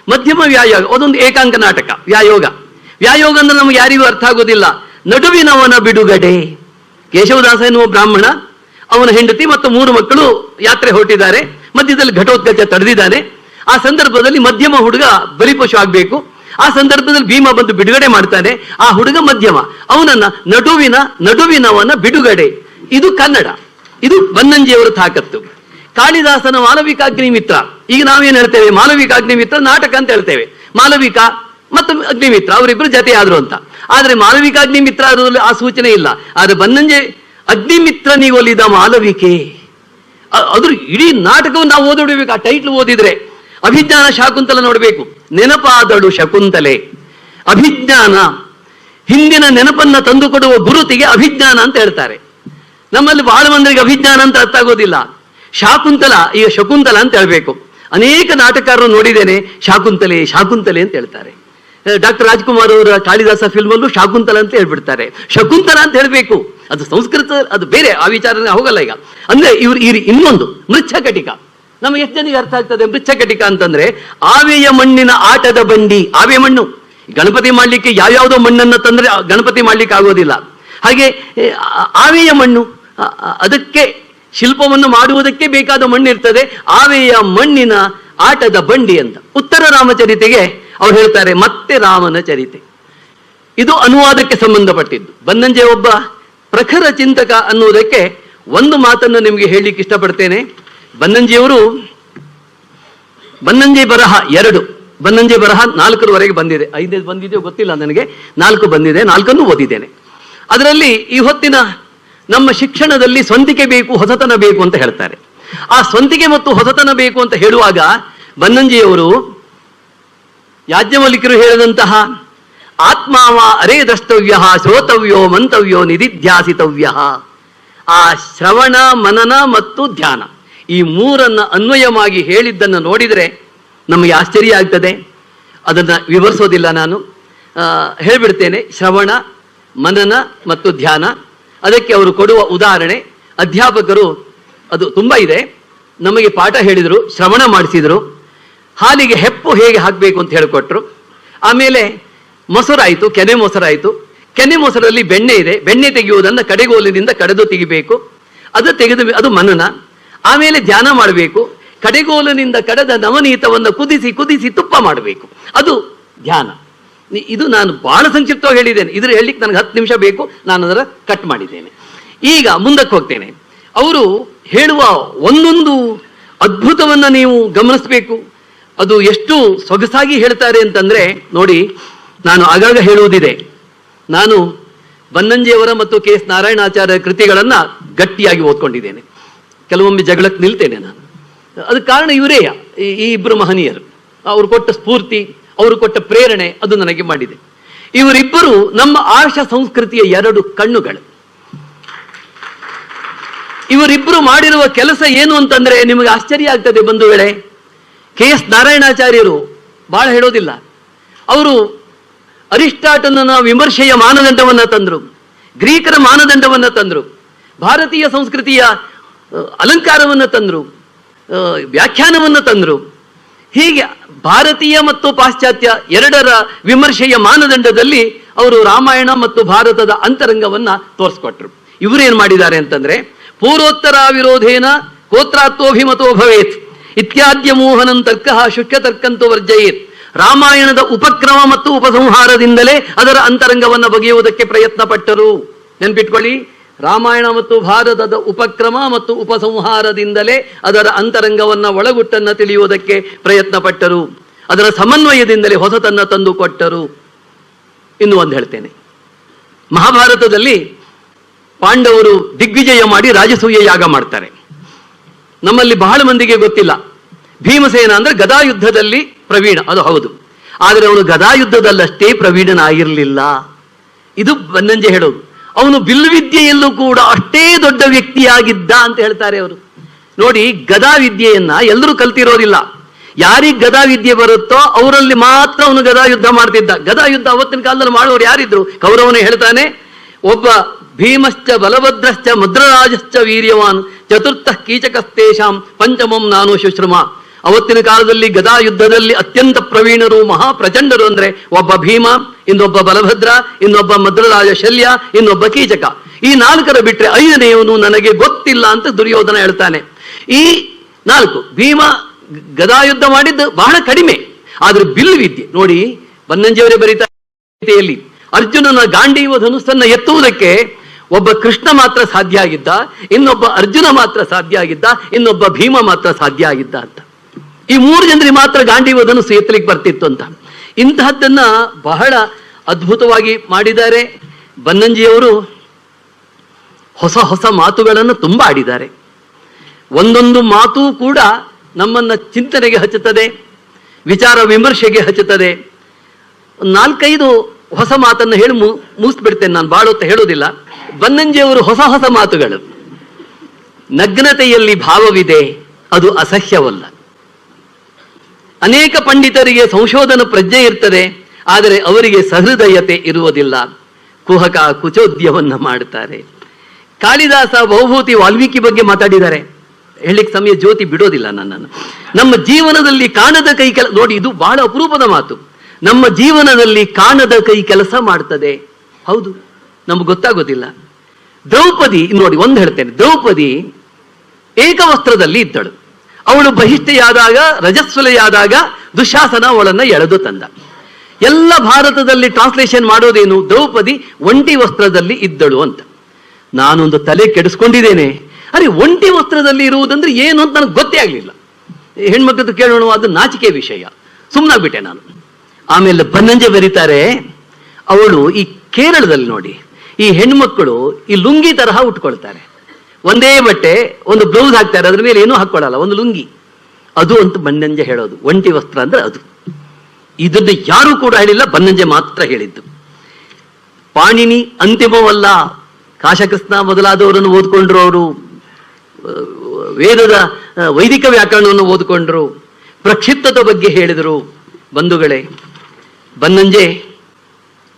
ಮಧ್ಯಮ ವ್ಯಾಯೋಗ ಅದೊಂದು ಏಕಾಂಕ ನಾಟಕ. ವ್ಯಾಯೋಗ ಅಂದ್ರೆ ನಮ್ಗೆ ಯಾರಿಗೂ ಅರ್ಥ ಆಗೋದಿಲ್ಲ. ನಡುವಿನವನ ಬಿಡುಗಡೆ. ಕೇಶವದಾಸ ಎನ್ನುವ ಬ್ರಾಹ್ಮಣ, ಅವನ ಹೆಂಡತಿ ಮತ್ತು 3 ಮಕ್ಕಳು ಯಾತ್ರೆ ಹೊರಟಿದ್ದಾರೆ. ಮಧ್ಯದಲ್ಲಿ ಘಟೋತ್ಕಚ ತಡೆದಿದ್ದಾನೆ. ಆ ಸಂದರ್ಭದಲ್ಲಿ ಮಧ್ಯಮ ಹುಡುಗ ಬಲಿಪಶು ಆಗ್ಬೇಕು. ಆ ಸಂದರ್ಭದಲ್ಲಿ ಭೀಮ ಬಂದು ಬಿಡುಗಡೆ ಮಾಡ್ತಾನೆ. ಆ ಹುಡುಗ ಮಧ್ಯಮ, ಅವನನ್ನ ನಡುವಿನವನ ಬಿಡುಗಡೆ. ಇದು ಕನ್ನಡ, ಇದು ಬನ್ನಂಜಿಯವರ ತಾಕತ್ತು. ಕಾಳಿದಾಸನ ಮಾಲವಿಕಾಗ್ನಿ ಮಿತ್ರ. ಈಗ ನಾವೇನ್ ಹೇಳ್ತೇವೆ? ಮಾಲವಿಕಾಗ್ನಿ ಮಿತ್ರ ನಾಟಕ ಅಂತ ಹೇಳ್ತೇವೆ. ಮಾಲವಿಕ ಮತ್ತು ಅಗ್ನಿಮಿತ್ರ ಅವರಿಬ್ರು ಜೊತೆ ಆದ್ರು ಅಂತ. ಆದ್ರೆ ಮಾಲವಿಕಾಗ್ನಿ ಮಿತ್ರ ಅದರಲ್ಲಿ ಆ ಸೂಚನೆ ಇಲ್ಲ. ಆದ್ರೆ ಬನ್ನಂಜೆ ಅಗ್ನಿಮಿತ್ರನಿಗೊಲಿದ ಮಾಲವಿಕೆ, ಅದ್ರ ಇಡೀ ನಾಟಕವನ್ನು ನಾವು ಓದಿಡ್ಬೇಕು. ಆ ಟೈಟ್ಲ್ ಓದಿದ್ರೆ ಅಭಿಜ್ಞಾನ ಶಾಕುಂತಲ ನೋಡಬೇಕು. ನೆನಪಾದಳು ಶಕುಂತಲೆ. ಅಭಿಜ್ಞಾನ, ಹಿಂದಿನ ನೆನಪನ್ನ ತಂದುಕೊಡುವ ಗುರುತಿಗೆ ಅಭಿಜ್ಞಾನ ಅಂತ ಹೇಳ್ತಾರೆ. ನಮ್ಮಲ್ಲಿ ಬಹಳ ಮಂದಿಗೆ ಅಭಿಜ್ಞಾನ ಅಂತ ಅರ್ಥ ಆಗೋದಿಲ್ಲ. ಶಾಕುಂತಲ ಈಗ ಶಕುಂತಲ ಅಂತ ಹೇಳ್ಬೇಕು. ಅನೇಕ ನಾಟಕಕಾರರು ನೋಡಿದ್ದೇನೆ, ಶಾಕುಂತಲೆ ಅಂತ ಹೇಳ್ತಾರೆ. ಡಾಕ್ಟರ್ ರಾಜ್ಕುಮಾರ್ ಅವರ ಕಾಳಿದಾಸ ಫಿಲ್ಮ್ ಅಲ್ಲೂ ಶಾಕುಂತಲ ಅಂತ ಹೇಳ್ಬಿಡ್ತಾರೆ. ಶಕುಂತಲ ಅಂತ ಹೇಳ್ಬೇಕು. ಅದು ಸಂಸ್ಕೃತ, ಅದು ಬೇರೆ, ಆ ವಿಚಾರ ಹೋಗಲ್ಲ ಈಗ. ಅಂದ್ರೆ ಇವ್ರು ಇನ್ನೊಂದು ಮೃಚ್ಛಕಟಿಕ. ನಮಗೆ ಎಷ್ಟು ಜನಿಗೆ ಅರ್ಥ ಆಗ್ತದೆ ಮೃಚ್ಛಕಟಿಕ ಅಂತಂದ್ರೆ? ಆವೆಯ ಮಣ್ಣಿನ ಆಟದ ಬಂಡಿ. ಆವೆ ಮಣ್ಣು ಗಣಪತಿ ಮಾಡ್ಲಿಕ್ಕೆ ಯಾವ್ಯಾವುದೋ ಮಣ್ಣನ್ನು ತಂದ್ರೆ ಗಣಪತಿ ಮಾಡ್ಲಿಕ್ಕೆ ಆಗೋದಿಲ್ಲ. ಹಾಗೆ ಆವೆಯ ಮಣ್ಣು, ಅದಕ್ಕೆ ಶಿಲ್ಪವನ್ನು ಮಾಡುವುದಕ್ಕೆ ಬೇಕಾದ ಮಣ್ಣು ಇರ್ತದೆ. ಆವೆಯ ಮಣ್ಣಿನ ಆಟದ ಬಂಡಿ ಅಂತ. ಉತ್ತರ ರಾಮಚರಿತೆಗೆ ಅವ್ರು ಹೇಳ್ತಾರೆ ಮತ್ತೆ ರಾಮನ ಚರಿತೆ. ಇದು ಅನುವಾದಕ್ಕೆ ಸಂಬಂಧಪಟ್ಟಿದ್ದು. ಬನ್ನಂಜೆ ಒಬ್ಬ ಪ್ರಖರ ಚಿಂತಕ ಅನ್ನುವುದಕ್ಕೆ ಒಂದು ಮಾತನ್ನು ನಿಮಗೆ ಹೇಳಲಿಕ್ಕೆ ಇಷ್ಟಪಡ್ತೇನೆ. ಬನ್ನಂಜೆ ಬರಹ 2, ಬನ್ನಂಜೆ ಬರಹ 4ರವರೆಗೆ ಬಂದಿದೆ. 5 ಬಂದಿದೆಯೋ ಗೊತ್ತಿಲ್ಲ ನನಗೆ. 4 ಬಂದಿದೆ, 4 ಓದಿದ್ದೇನೆ. ಅದರಲ್ಲಿ ಈ ಹೊತ್ತಿನ ನಮ್ಮ ಶಿಕ್ಷಣದಲ್ಲಿ ಸ್ವಂತಿಕೆ ಬೇಕು, ಹೊಸತನ ಬೇಕು ಅಂತ ಹೇಳ್ತಾರೆ. ಆ ಸ್ವಂತಿಕೆ ಮತ್ತು ಹೊಸತನ ಬೇಕು ಅಂತ ಹೇಳುವಾಗ ಬನ್ನಂಜಿಯವರು ಯಾಜ್ಞವಲ್ಕ್ಯರು ಹೇಳಿದಂತಹ ಆತ್ಮಾವ ಅರೇ ದ್ರಷ್ಟವ್ಯ, ಶ್ರೋತವ್ಯೋ ಮಂತವ್ಯೋ ನಿಧಿಧ್ಯಾಸಿತವ್ಯ, ಆ ಶ್ರವಣ, ಮನನ ಮತ್ತು ಧ್ಯಾನ, ಈ 3 ಅನ್ವಯವಾಗಿ ಹೇಳಿದ್ದನ್ನು ನೋಡಿದರೆ ನಮಗೆ ಆಶ್ಚರ್ಯ ಆಗ್ತದೆ. ಅದನ್ನು ವಿವರಿಸೋದಿಲ್ಲ ನಾನು, ಹೇಳ್ಬಿಡ್ತೇನೆ. ಶ್ರವಣ, ಮನನ ಮತ್ತು ಧ್ಯಾನ. ಅದಕ್ಕೆ ಅವರು ಕೊಡುವ ಉದಾಹರಣೆ, ಅಧ್ಯಾಪಕರು ಅದು ತುಂಬ ಇದೆ. ನಮಗೆ ಪಾಠ ಹೇಳಿದರು, ಶ್ರವಣ ಮಾಡಿಸಿದರು. ಹಾಲಿಗೆ ಹೆಪ್ಪು ಹೇಗೆ ಹಾಕಬೇಕು ಅಂತ ಹೇಳಿಕೊಟ್ರು. ಆಮೇಲೆ ಮೊಸರಾಯಿತು, ಕೆನೆ ಮೊಸರಾಯಿತು. ಕೆನೆ ಮೊಸರಲ್ಲಿ ಬೆಣ್ಣೆ ಇದೆ, ಬೆಣ್ಣೆ ತೆಗೆಯುವುದನ್ನು ಕಡೆಗೋಲಿನಿಂದ ಕಡೆದು ತೆಗಿಬೇಕು. ಅದು ಮನನ. ಆಮೇಲೆ ಧ್ಯಾನ ಮಾಡಬೇಕು. ಕಡೆಗೋಲಿನಿಂದ ಕಡೆದ ನವನೀತವನ್ನು ಕುದಿಸಿ ತುಪ್ಪ ಮಾಡಬೇಕು, ಅದು ಧ್ಯಾನ. ಇದು ನಾನು ಬಹಳ ಸಂಕ್ಷಿಪ್ತವಾಗಿ ಹೇಳಿದ್ದೇನೆ. ಇದ್ರ ಹೇಳಲಿಕ್ಕೆ ನನಗೆ 10 ನಿಮಿಷ ಬೇಕು, ನಾನು ಅದರ ಕಟ್ ಮಾಡಿದ್ದೇನೆ. ಈಗ ಮುಂದಕ್ಕೆ ಹೋಗ್ತೇನೆ. ಅವರು ಹೇಳುವ ಒಂದೊಂದು ಅದ್ಭುತವನ್ನು ನೀವು ಗಮನಿಸಬೇಕು. ಅದು ಎಷ್ಟು ಸೊಗಸಾಗಿ ಹೇಳ್ತಾರೆ ಅಂತಂದ್ರೆ ನೋಡಿ, ನಾನು ಆಗಾಗ ಹೇಳುವುದಿದೆ, ನಾನು ಬನ್ನಂಜಿಯವರ ಮತ್ತು KS ನಾರಾಯಣಾಚಾರ್ಯ ಕೃತಿಗಳನ್ನು ಗಟ್ಟಿಯಾಗಿ ಓದ್ಕೊಂಡಿದ್ದೇನೆ. ಕೆಲವೊಮ್ಮೆ ಜಗಳಕ್ಕೆ ನಿಲ್ತೇನೆ ನಾನು. ಅದಕ್ಕೆ ಕಾರಣ ಇವರೇ, ಈ 2 ಮಹನೀಯರು. ಅವರು ಕೊಟ್ಟ ಸ್ಫೂರ್ತಿ, ಅವರು ಕೊಟ್ಟ ಪ್ರೇರಣೆ, ಅದು ನನಗೆ ಮಾಡಿದೆ. ಇವರಿಬ್ಬರು ನಮ್ಮ ಆರ್ಷ ಸಂಸ್ಕೃತಿಯ 2 ಕಣ್ಣುಗಳು. ಇವರಿಬ್ಬರು ಮಾಡಿರುವ ಕೆಲಸ ಏನು ಅಂತಂದ್ರೆ ನಿಮಗೆ ಆಶ್ಚರ್ಯ ಆಗ್ತದೆ ಬಂಧುಗಳೇ. KS ನಾರಾಯಣಾಚಾರ್ಯರು ಬಹಳ ಹೇಳೋದಿಲ್ಲ. ಅವರು ಅರಿಸ್ಟಾಟಲನ ವಿಮರ್ಶೆಯ ಮಾನದಂಡವನ್ನು ತಂದರು, ಗ್ರೀಕರ ಮಾನದಂಡವನ್ನು ತಂದರು, ಭಾರತೀಯ ಸಂಸ್ಕೃತಿಯ ಅಲಂಕಾರವನ್ನು ತಂದರು, ವ್ಯಾಖ್ಯಾನವನ್ನು ತಂದರು. ಹೀಗೆ ಭಾರತೀಯ ಮತ್ತು ಪಾಶ್ಚಾತ್ಯ 2ರ ವಿಮರ್ಶೆಯ ಮಾನದಂಡದಲ್ಲಿ ಅವರು ರಾಮಾಯಣ ಮತ್ತು ಭಾರತದ ಅಂತರಂಗವನ್ನ ತೋರಿಸ್ಕೊಟ್ರು. ಇವರೇನ್ ಮಾಡಿದ್ದಾರೆ ಅಂತಂದ್ರೆ, ಪೂರ್ವೋತ್ತರ ವಿರೋಧೇನ ಕೋತ್ರಾತ್ವಭಿಮತೋ ಭವೇತ್ ಇತ್ಯಾದ್ಯ ಮೋಹನಂ ತರ್ಕ ಶುಷ್ಕ ತರ್ಕಂತೂ ವರ್ಜಯೇತ್. ರಾಮಾಯಣದ ಉಪಕ್ರಮ ಮತ್ತು ಉಪಸಂಹಾರದಿಂದಲೇ ಅದರ ಅಂತರಂಗವನ್ನು ಬಗೆಯುವುದಕ್ಕೆ ಪ್ರಯತ್ನ ಪಟ್ಟರು. ನೆನ್ಪಿಟ್ಕೊಳ್ಳಿ, ರಾಮಾಯಣ ಮತ್ತು ಭಾರತದ ಉಪಕ್ರಮ ಮತ್ತು ಉಪಸಂಹಾರದಿಂದಲೇ ಅದರ ಅಂತರಂಗವನ್ನ, ಒಳಗುಟ್ಟನ್ನ ತಿಳಿಯುವುದಕ್ಕೆ ಪ್ರಯತ್ನ ಪಟ್ಟರು. ಅದರ ಸಮನ್ವಯದಿಂದಲೇ ಹೊಸತನ್ನ ತಂದು ಕೊಟ್ಟರು. ಇನ್ನು ಒಂದು ಹೇಳ್ತೇನೆ. ಮಹಾಭಾರತದಲ್ಲಿ ಪಾಂಡವರು ದಿಗ್ವಿಜಯ ಮಾಡಿ ರಾಜಸೂಯ ಯಾಗ ಮಾಡ್ತಾರೆ. ನಮ್ಮಲ್ಲಿ ಬಹಳ ಮಂದಿಗೆ ಗೊತ್ತಿಲ್ಲ. ಭೀಮಸೇನ ಅಂದ್ರೆ ಗದಾ ಯುದ್ಧದಲ್ಲಿ ಪ್ರವೀಣ, ಅದು ಹೌದು. ಆದರೆ ಅವನು ಗದಾಯುದ್ಧದಲ್ಲಷ್ಟೇ ಪ್ರವೀಣನಾಗಿರಲಿಲ್ಲ. ಇದು ಬನ್ನಂಜೆ ಹೇಳೋದು. ಅವನು ಬಿಲ್ವಿದ್ಯೆಯಲ್ಲೂ ಕೂಡ ಅಷ್ಟೇ ದೊಡ್ಡ ವ್ಯಕ್ತಿಯಾಗಿದ್ದ ಅಂತ ಹೇಳ್ತಾರೆ ಅವರು. ನೋಡಿ, ಗದಾವಿದ್ಯೆಯನ್ನ ಎಲ್ಲರೂ ಕಲ್ತಿರೋದಿಲ್ಲ. ಯಾರಿಗೆ ಗದಾವಿದ್ಯೆ ಬರುತ್ತೋ ಅವರಲ್ಲಿ ಮಾತ್ರ ಅವನು ಗದಾಯುದ್ಧ ಮಾಡ್ತಿದ್ದ. ಗದಾಯುದ್ಧ ಅವತ್ತಿನ ಕಾಲದಲ್ಲಿ ಮಾಡೋರು ಯಾರಿದ್ರು? ಕೌರವನೇ ಹೇಳ್ತಾನೆ, ಒಬ್ಬ ಭೀಮಶ್ಚ ಬಲಭದ್ರಶ್ಚ ಮದ್ರರಾಜಶ್ಚ ವೀರ್ಯವಾನ್ ಚತುರ್ಥ ಕೀಚಕಸ್ತೇಷಾಂ ಪಂಚಮಂ ನಾನು ಶುಶ್ರಮ. ಅವತ್ತಿನ ಕಾಲದಲ್ಲಿ ಗದಾ ಯುದ್ಧದಲ್ಲಿ ಅತ್ಯಂತ ಪ್ರವೀಣರು, ಮಹಾಪ್ರಚಂಡರು ಅಂದ್ರೆ ಒಬ್ಬ ಭೀಮ, ಇನ್ನೊಬ್ಬ ಬಲಭದ್ರ, ಇನ್ನೊಬ್ಬ ಮದ್ರರಾಜ ಶಲ್ಯ, ಇನ್ನೊಬ್ಬ ಕೀಚಕ. ಈ ನಾಲ್ಕರ ಬಿಟ್ರೆ ಐದನೆಯವನು ನನಗೆ ಗೊತ್ತಿಲ್ಲ ಅಂತ ದುರ್ಯೋಧನ ಹೇಳ್ತಾನೆ. ಈ ನಾಲ್ಕು, ಭೀಮ ಗದಾಯುದ್ಧ ಮಾಡಿದ್ದು ಬಹಳ ಕಡಿಮೆ, ಆದ್ರೆ ಬಿಲ್ ವಿದ್ಯೆ ನೋಡಿ, ಬನ್ನಂಜಿಯವರೇ ಬರೀತಾರೆ, ಅರ್ಜುನನ ಗಾಂಡೀವ ಧನುಸ್ಸನ್ನ ಎತ್ತುವುದಕ್ಕೆ ಒಬ್ಬ ಕೃಷ್ಣ ಮಾತ್ರ ಸಾಧ್ಯ ಆಗಿದ್ದ, ಇನ್ನೊಬ್ಬ ಅರ್ಜುನ ಮಾತ್ರ ಸಾಧ್ಯ ಆಗಿದ್ದ, ಇನ್ನೊಬ್ಬ ಭೀಮ ಮಾತ್ರ ಸಾಧ್ಯ ಆಗಿದ್ದ ಅಂತ. ಈ ಮೂರು ಜನರಿಗೆ ಮಾತ್ರ ಗಾಂಡೀವ ಧನುಸ್ಸು ಎತ್ತಲಿಕ್ಕೆ ಬರ್ತಿತ್ತು ಅಂತ. ಇಂತಹದ್ದನ್ನ ಬಹಳ ಅದ್ಭುತವಾಗಿ ಮಾಡಿದ್ದಾರೆ ಬನ್ನಂಜಿಯವರು. ಹೊಸ ಹೊಸ ಮಾತುಗಳನ್ನು ತುಂಬಾ ಆಡಿದ್ದಾರೆ. ಒಂದೊಂದು ಮಾತು ಕೂಡ ನಮ್ಮನ್ನ ಚಿಂತನೆಗೆ ಹಚ್ಚುತ್ತದೆ, ವಿಚಾರ ವಿಮರ್ಶೆಗೆ ಹಚ್ಚುತ್ತದೆ. 4-5 ಹೊಸ ಮಾತನ್ನು ಹೇಳಿ ಮುಗಿಸ್ಬಿಡ್ತೇನೆ, ನಾನು ಬಾಳ ಹೊತ್ತು ಹೇಳೋದಿಲ್ಲ. ಬನ್ನಂಜಿಯವರು ಹೊಸ ಹೊಸ ಮಾತುಗಳು. ನಗ್ನತೆಯಲ್ಲಿ ಭಾವವಿದೆ, ಅದು ಅಸಹ್ಯವಲ್ಲ. ಅನೇಕ ಪಂಡಿತರಿಗೆ ಸಂಶೋಧನ ಪ್ರಜ್ಞೆ ಇರ್ತದೆ, ಆದರೆ ಅವರಿಗೆ ಸಹೃದಯತೆ ಇರುವುದಿಲ್ಲ. ಕುಹಕ ಕುಚೋದ್ಯವನ್ನ ಮಾಡುತ್ತಾರೆ. ಕಾಳಿದಾಸ ಬಹುಭೂತಿ ವಾಲ್ಮೀಕಿ ಬಗ್ಗೆ ಮಾತಾಡಿದ್ದಾರೆ. ಹೇಳಿಕ್ ಸಮಯ ಜ್ಯೋತಿ ಬಿಡೋದಿಲ್ಲ ನನ್ನನ್ನು. ನಮ್ಮ ಜೀವನದಲ್ಲಿ ಕಾಣದ ಕೈ ಕೆಲಸ ನೋಡಿ, ಇದು ಬಹಳ ಅಪರೂಪದ ಮಾತು. ನಮ್ಮ ಜೀವನದಲ್ಲಿ ಕಾಣದ ಕೈ ಕೆಲಸ ಮಾಡ್ತದೆ. ಹೌದು, ನಮ್ಗೆ ಗೊತ್ತಾಗೋದಿಲ್ಲ. ದ್ರೌಪದಿ ನೋಡಿ, ಒಂದು ಹೇಳ್ತೇನೆ, ದ್ರೌಪದಿ ಏಕವಸ್ತ್ರದಲ್ಲಿ ಇದ್ದಳು. ಅವಳು ಬಹಿಷ್ಠೆಯಾದಾಗ, ರಜಸ್ವಲೆಯಾದಾಗ ದುಶಾಸನ ಅವಳನ್ನ ಎಳೆದು ತಂದ. ಎಲ್ಲ ಭಾರತದಲ್ಲಿ ಟ್ರಾನ್ಸ್ಲೇಷನ್ ಮಾಡೋದೇನು, ದ್ರೌಪದಿ ಒಂಟಿ ವಸ್ತ್ರದಲ್ಲಿ ಇದ್ದಳು ಅಂತ. ನಾನೊಂದು ತಲೆ ಕೆಡಿಸ್ಕೊಂಡಿದ್ದೇನೆ. ಅರೆ, ಒಂಟಿ ವಸ್ತ್ರದಲ್ಲಿ ಇರುವುದಂದ್ರೆ ಏನು ಅಂತ ನನಗೆ ಗೊತ್ತೇ ಆಗ್ಲಿಲ್ಲ. ಹೆಣ್ಮಕ್ಳದ್ದು ಕೇಳೋಣ, ಅದು ನಾಚಿಕೆ ವಿಷಯ, ಸುಮ್ಮನಾಗ್ಬಿಟ್ಟೆ ನಾನು. ಆಮೇಲೆ ಬನ್ನಂಜೆ ಬರೀತಾರೆ, ಅವಳು ಈ ಕೇರಳದಲ್ಲಿ ನೋಡಿ, ಈ ಹೆಣ್ಮಕ್ಕಳು ಈ ಲುಂಗಿ ತರಹ ಉಟ್ಕೊಳ್ತಾರೆ. ಒಂದೇ ಬಟ್ಟೆ, ಒಂದು ಬ್ಲೌಸ್ ಹಾಕ್ತಾರೆ, ಅದ್ರ ಮೇಲೆ ಏನೂ ಹಾಕೊಳ್ಳಲ್ಲ, ಒಂದು ಲುಂಗಿ. ಅದು ಅಂತ ಬನ್ನಂಜೆ ಹೇಳೋದು. ಒಂಟಿ ವಸ್ತ್ರ ಅಂದ್ರೆ ಅದು. ಇದನ್ನು ಯಾರೂ ಕೂಡ ಹೇಳಿಲ್ಲ, ಬನ್ನಂಜೆ ಮಾತ್ರ ಹೇಳಿದ್ದು. ಪಾಣಿನಿ ಅಂತಿಮವಲ್ಲ, ಕಾಶಕೃಷ್ಣ ಮೊದಲಾದವರನ್ನು ಓದ್ಕೊಂಡ್ರು. ಅವರು ವೇದದ ವೈದಿಕ ವ್ಯಾಕರಣವನ್ನು ಓದ್ಕೊಂಡ್ರು, ಪ್ರಕ್ಷಿಪ್ತದ ಬಗ್ಗೆ ಹೇಳಿದರು. ಬಂಧುಗಳೇ, ಬನ್ನಂಜೆ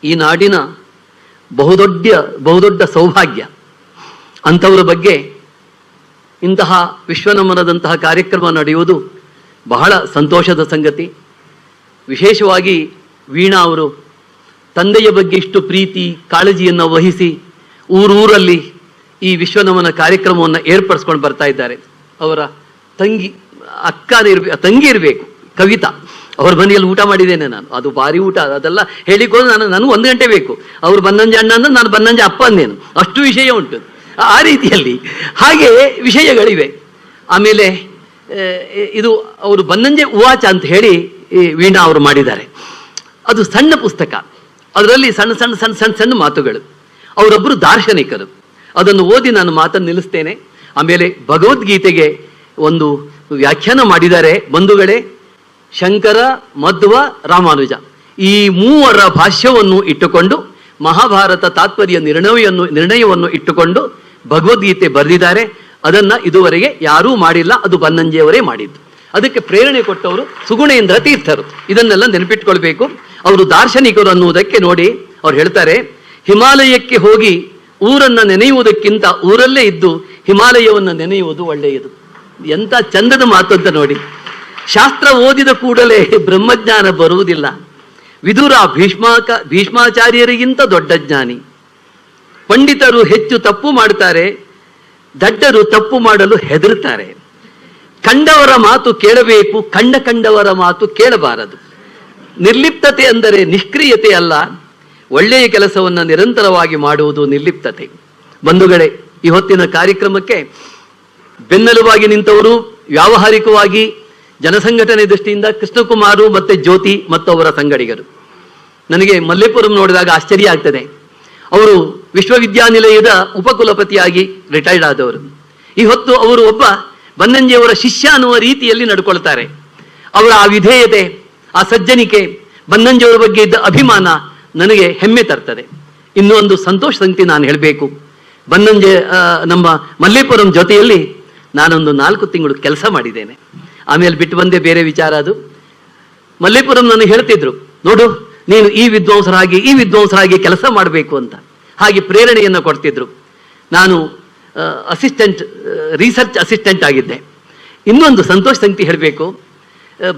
ಈ ನಾಡಿನ ಬಹುದೊಡ್ಡ ಸೌಭಾಗ್ಯ. ಅಂಥವರ ಬಗ್ಗೆ ಇಂತಹ ವಿಶ್ವನಮನದಂತಹ ಕಾರ್ಯಕ್ರಮ ನಡೆಯುವುದು ಬಹಳ ಸಂತೋಷದ ಸಂಗತಿ. ವಿಶೇಷವಾಗಿ ವೀಣಾ ಅವರು ತಂದೆಯ ಬಗ್ಗೆ ಇಷ್ಟು ಪ್ರೀತಿ ಕಾಳಜಿಯನ್ನು ವಹಿಸಿ ಊರೂರಲ್ಲಿ ಈ ವಿಶ್ವನಮನ ಕಾರ್ಯಕ್ರಮವನ್ನು ಏರ್ಪಡಿಸ್ಕೊಂಡು ಬರ್ತಾ ಇದ್ದಾರೆ. ಅವರ ತಂಗಿ ಇರಬೇಕು ಕವಿತಾ, ಅವ್ರ ಮನೆಯಲ್ಲಿ ಊಟ ಮಾಡಿದ್ದೇನೆ ನಾನು. ಅದು ಭಾರಿ ಊಟ, ಅದೆಲ್ಲ ಹೇಳಿಕೊಂಡು ನನಗೆ 1 ಗಂಟೆ ಬೇಕು. ಅವ್ರು ಬನ್ನಂಜೆ ಅಣ್ಣ ಅಂದ್ರೆ ನಾನು ಬನ್ನಂಜೆ ಅಪ್ಪ ಅಂದೇನು, ಅಷ್ಟು ವಿಷಯ ಉಂಟು. ಆ ರೀತಿಯಲ್ಲಿ ಹಾಗೆ ವಿಷಯಗಳಿವೆ. ಆಮೇಲೆ ಇದು ಅವರು ಬನ್ನಂಜೆ ಉವಾಚ ಅಂತ ಹೇಳಿ ವೀಣಾ ಅವರು ಮಾಡಿದ್ದಾರೆ. ಅದು ಸಣ್ಣ ಪುಸ್ತಕ, ಅದರಲ್ಲಿ ಸಣ್ಣ ಸಣ್ಣ ಸಣ್ಣ ಸಣ್ಣ ಸಣ್ಣ ಮಾತುಗಳು. ಅವರೊಬ್ಬರು ದಾರ್ಶನಿಕರು. ಅದನ್ನು ಓದಿ ನಾನು ಮಾತನ್ನು ನಿಲ್ಲಿಸ್ತೇನೆ. ಆಮೇಲೆ ಭಗವದ್ಗೀತೆಗೆ ಒಂದು ವ್ಯಾಖ್ಯಾನ ಮಾಡಿದ್ದಾರೆ ಬಂಧುಗಳೇ. ಶಂಕರ, ಮಧ್ವ, ರಾಮಾನುಜ ಈ 3 ಭಾಷ್ಯವನ್ನು ಇಟ್ಟುಕೊಂಡು ಮಹಾಭಾರತ ತಾತ್ಪರ್ಯ ನಿರ್ಣಯವನ್ನು ಇಟ್ಟುಕೊಂಡು ಭಗವದ್ಗೀತೆ ಬರೆದಿದ್ದಾರೆ. ಅದನ್ನ ಇದುವರೆಗೆ ಯಾರೂ ಮಾಡಿಲ್ಲ, ಅದು ಬನ್ನಂಜೆಯವರೇ ಮಾಡಿದ್ದು. ಅದಕ್ಕೆ ಪ್ರೇರಣೆ ಕೊಟ್ಟವರು ಸುಗುಣೇಂದ್ರ ತೀರ್ಥರು. ಇದನ್ನೆಲ್ಲ ನೆನಪಿಟ್ಕೊಳ್ಬೇಕು. ಅವರು ದಾರ್ಶನಿಕರು ಅನ್ನುವುದಕ್ಕೆ ನೋಡಿ, ಅವ್ರು ಹೇಳ್ತಾರೆ, ಹಿಮಾಲಯಕ್ಕೆ ಹೋಗಿ ಊರನ್ನ ನೆನೆಯುವುದಕ್ಕಿಂತ ಊರಲ್ಲೇ ಇದ್ದು ಹಿಮಾಲಯವನ್ನು ನೆನೆಯುವುದು ಒಳ್ಳೆಯದು. ಎಂತ ಚಂದದ ಮಾತು ಅಂತ ನೋಡಿ. ಶಾಸ್ತ್ರ ಓದಿದ ಕೂಡಲೇ ಬ್ರಹ್ಮಜ್ಞಾನ ಬರುವುದಿಲ್ಲ. ವಿದುರ ಭೀಷ್ಮಾಚಾರ್ಯರಿಗಿಂತ ದೊಡ್ಡ ಜ್ಞಾನಿ. ಪಂಡಿತರು ಹೆಚ್ಚು ತಪ್ಪು ಮಾಡ್ತಾರೆ, ದಡ್ಡರು ತಪ್ಪು ಮಾಡಲು ಹೆದರುತ್ತಾರೆ. ಕಂಡವರ ಮಾತು ಕೇಳಬೇಕು, ಕಂಡವರ ಮಾತು ಕೇಳಬಾರದು. ನಿರ್ಲಿಪ್ತತೆ ಅಂದರೆ ನಿಷ್ಕ್ರಿಯತೆ ಅಲ್ಲ, ಒಳ್ಳೆಯ ಕೆಲಸವನ್ನು ನಿರಂತರವಾಗಿ ಮಾಡುವುದು ನಿರ್ಲಿಪ್ತತೆ. ಬಂಧುಗಳೇ, ಈ ಹೊತ್ತಿನ ಕಾರ್ಯಕ್ರಮಕ್ಕೆ ಬೆನ್ನೆಲುವಾಗಿ ನಿಂತವರು ವ್ಯಾವಹಾರಿಕವಾಗಿ ಜನಸಂಘಟನೆ ದೃಷ್ಟಿಯಿಂದ ಕೃಷ್ಣಕುಮಾರು ಮತ್ತೆ ಜ್ಯೋತಿ ಮತ್ತು ಅವರ ಸಂಗಡಿಗರು. ನನಗೆ ಮಲ್ಲೇಪುರಂ ನೋಡಿದಾಗ ಆಶ್ಚರ್ಯ ಆಗ್ತದೆ. ಅವರು ವಿಶ್ವವಿದ್ಯಾನಿಲಯದ ಉಪಕುಲಪತಿಯಾಗಿ ರಿಟೈರ್ಡ್ ಆದವರು. ಈ ಹೊತ್ತು ಅವರು ಒಬ್ಬ ಬನ್ನಂಜಿಯವರ ಶಿಷ್ಯ ಅನ್ನುವ ರೀತಿಯಲ್ಲಿ ನಡ್ಕೊಳ್ತಾರೆ. ಅವರ ಆ ವಿಧೇಯತೆ, ಆ ಸಜ್ಜನಿಕೆ ಬನ್ನಂಜಿಯವರ ಬಗ್ಗೆ ಇದ್ದ ಅಭಿಮಾನ ನನಗೆ ಹೆಮ್ಮೆ ತರ್ತದೆ. ಇನ್ನೂ ಒಂದು ಸಂತೋಷ ಸಂಗತಿ ನಾನು ಹೇಳಬೇಕು. ಬನ್ನಂಜೆ ನಮ್ಮ ಮಲ್ಲೇಪುರಂ ಜೊತೆಯಲ್ಲಿ ನಾನೊಂದು 4 ತಿಂಗಳು ಕೆಲಸ ಮಾಡಿದ್ದೇನೆ. ಆಮೇಲೆ ಬಿಟ್ಟು ಬಂದೆ, ಬೇರೆ ವಿಚಾರ ಅದು. ಮಲ್ಲೇಪುರಂ ನನಗೆ ಹೇಳ್ತಿದ್ರು, ನೋಡು ನೀನು ಈ ವಿದ್ವಾಂಸರಾಗಿ ಕೆಲಸ ಮಾಡಬೇಕು ಅಂತ, ಹಾಗೆ ಪ್ರೇರಣೆಯನ್ನು ಕೊಡ್ತಿದ್ರು. ನಾನು ರಿಸರ್ಚ್ ಅಸಿಸ್ಟೆಂಟ್ ಆಗಿದ್ದೆ. ಇನ್ನೊಂದು ಸಂತೋಷ ಸಂಗತಿ ಹೇಳಬೇಕು.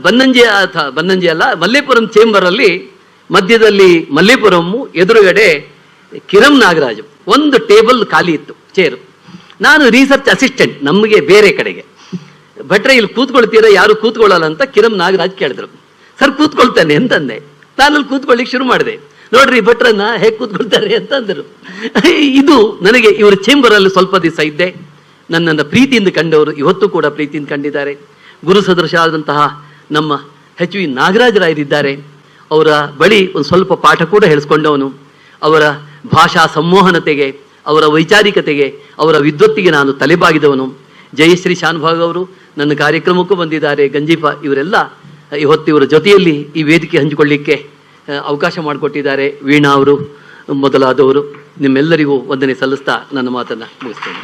ಬನ್ನಂಜೆ ಅಲ್ಲ, ಮಲ್ಲೇಪುರಂ ಚೇಂಬರಲ್ಲಿ ಮಧ್ಯದಲ್ಲಿ ಮಲ್ಲೇಪುರಂ, ಎದುರುಗಡೆ ಕಿರಂ ನಾಗರಾಜು, ಒಂದು ಟೇಬಲ್ ಖಾಲಿ ಇತ್ತು, ಚೇರು. ನಾನು ರಿಸರ್ಚ್ ಅಸಿಸ್ಟೆಂಟ್, ನಮಗೆ ಬೇರೆ ಕಡೆಗೆ. ಭಟ್ರೆ ಇಲ್ಲಿ ಕೂತ್ಕೊಳ್ತೀರಾ, ಯಾರು ಕೂತ್ಕೊಳ್ಳಲ್ಲ ಅಂತ ಕಿರಂ ನಾಗರಾಜ್ ಕೇಳಿದ್ರು. ಸರ್ ಕೂತ್ಕೊಳ್ತಾನೆ ಅಂತಂದೆ. ನಾನಲ್ಲಿ ಕೂತ್ಕೊಳ್ಳಿಕ್ಕೆ ಶುರು ಮಾಡಿದೆ. ನೋಡ್ರಿ ಭಟ್ರನ್ನ ಹೇಗೆ ಕೂತ್ಕೊಳ್ತಾರೆ ಅಂತಂದರು. ಇದು ನನಗೆ ಇವರ ಚೇಂಬರಲ್ಲಿ ಸ್ವಲ್ಪ ದಿವಸ ಇದ್ದೆ. ನನ್ನನ್ನು ಪ್ರೀತಿಯಿಂದ ಕಂಡವರು ಇವತ್ತು ಕೂಡ ಪ್ರೀತಿಯಿಂದ ಕಂಡಿದ್ದಾರೆ. ಗುರು ಸದೃಶ ಆದಂತಹ ನಮ್ಮ ಎಚ್ ವಿ ನಾಗರಾಜರಾಯರಿದ್ದಾರೆ. ಅವರ ಬಳಿ ಒಂದು ಸ್ವಲ್ಪ ಪಾಠ ಕೂಡ ಹೇಳಿಸ್ಕೊಂಡವನು. ಅವರ ಭಾಷಾ ಸಂಮೋಹನತೆಗೆ, ಅವರ ವೈಚಾರಿಕತೆಗೆ, ಅವರ ವಿದ್ವತ್ತಿಗೆ ನಾನು ತಲೆಬಾಗಿದವನು. ಜಯಶ್ರೀ ಶಾನ್ಭಾಗ್ ಅವರು ನನ್ನ ಕಾರ್ಯಕ್ರಮಕ್ಕೂ ಬಂದಿದ್ದಾರೆ. ಗಂಜೀಫಾ ಇವರೆಲ್ಲ ಇವತ್ತು ಇವರ ಜೊತೆಯಲ್ಲಿ ಈ ವೇದಿಕೆ ಹಂಚಿಕೊಳ್ಳಿಕ್ಕೆ ಅವಕಾಶ ಮಾಡಿಕೊಟ್ಟಿದ್ದಾರೆ. ವೀಣಾ ಅವರು ಮೊದಲಾದವರು, ನಿಮ್ಮೆಲ್ಲರಿಗೂ ವಂದನೆ ಸಲ್ಲಿಸ್ತಾ ನನ್ನ ಮಾತನ್ನು ಮುಗಿಸ್ತೇನೆ.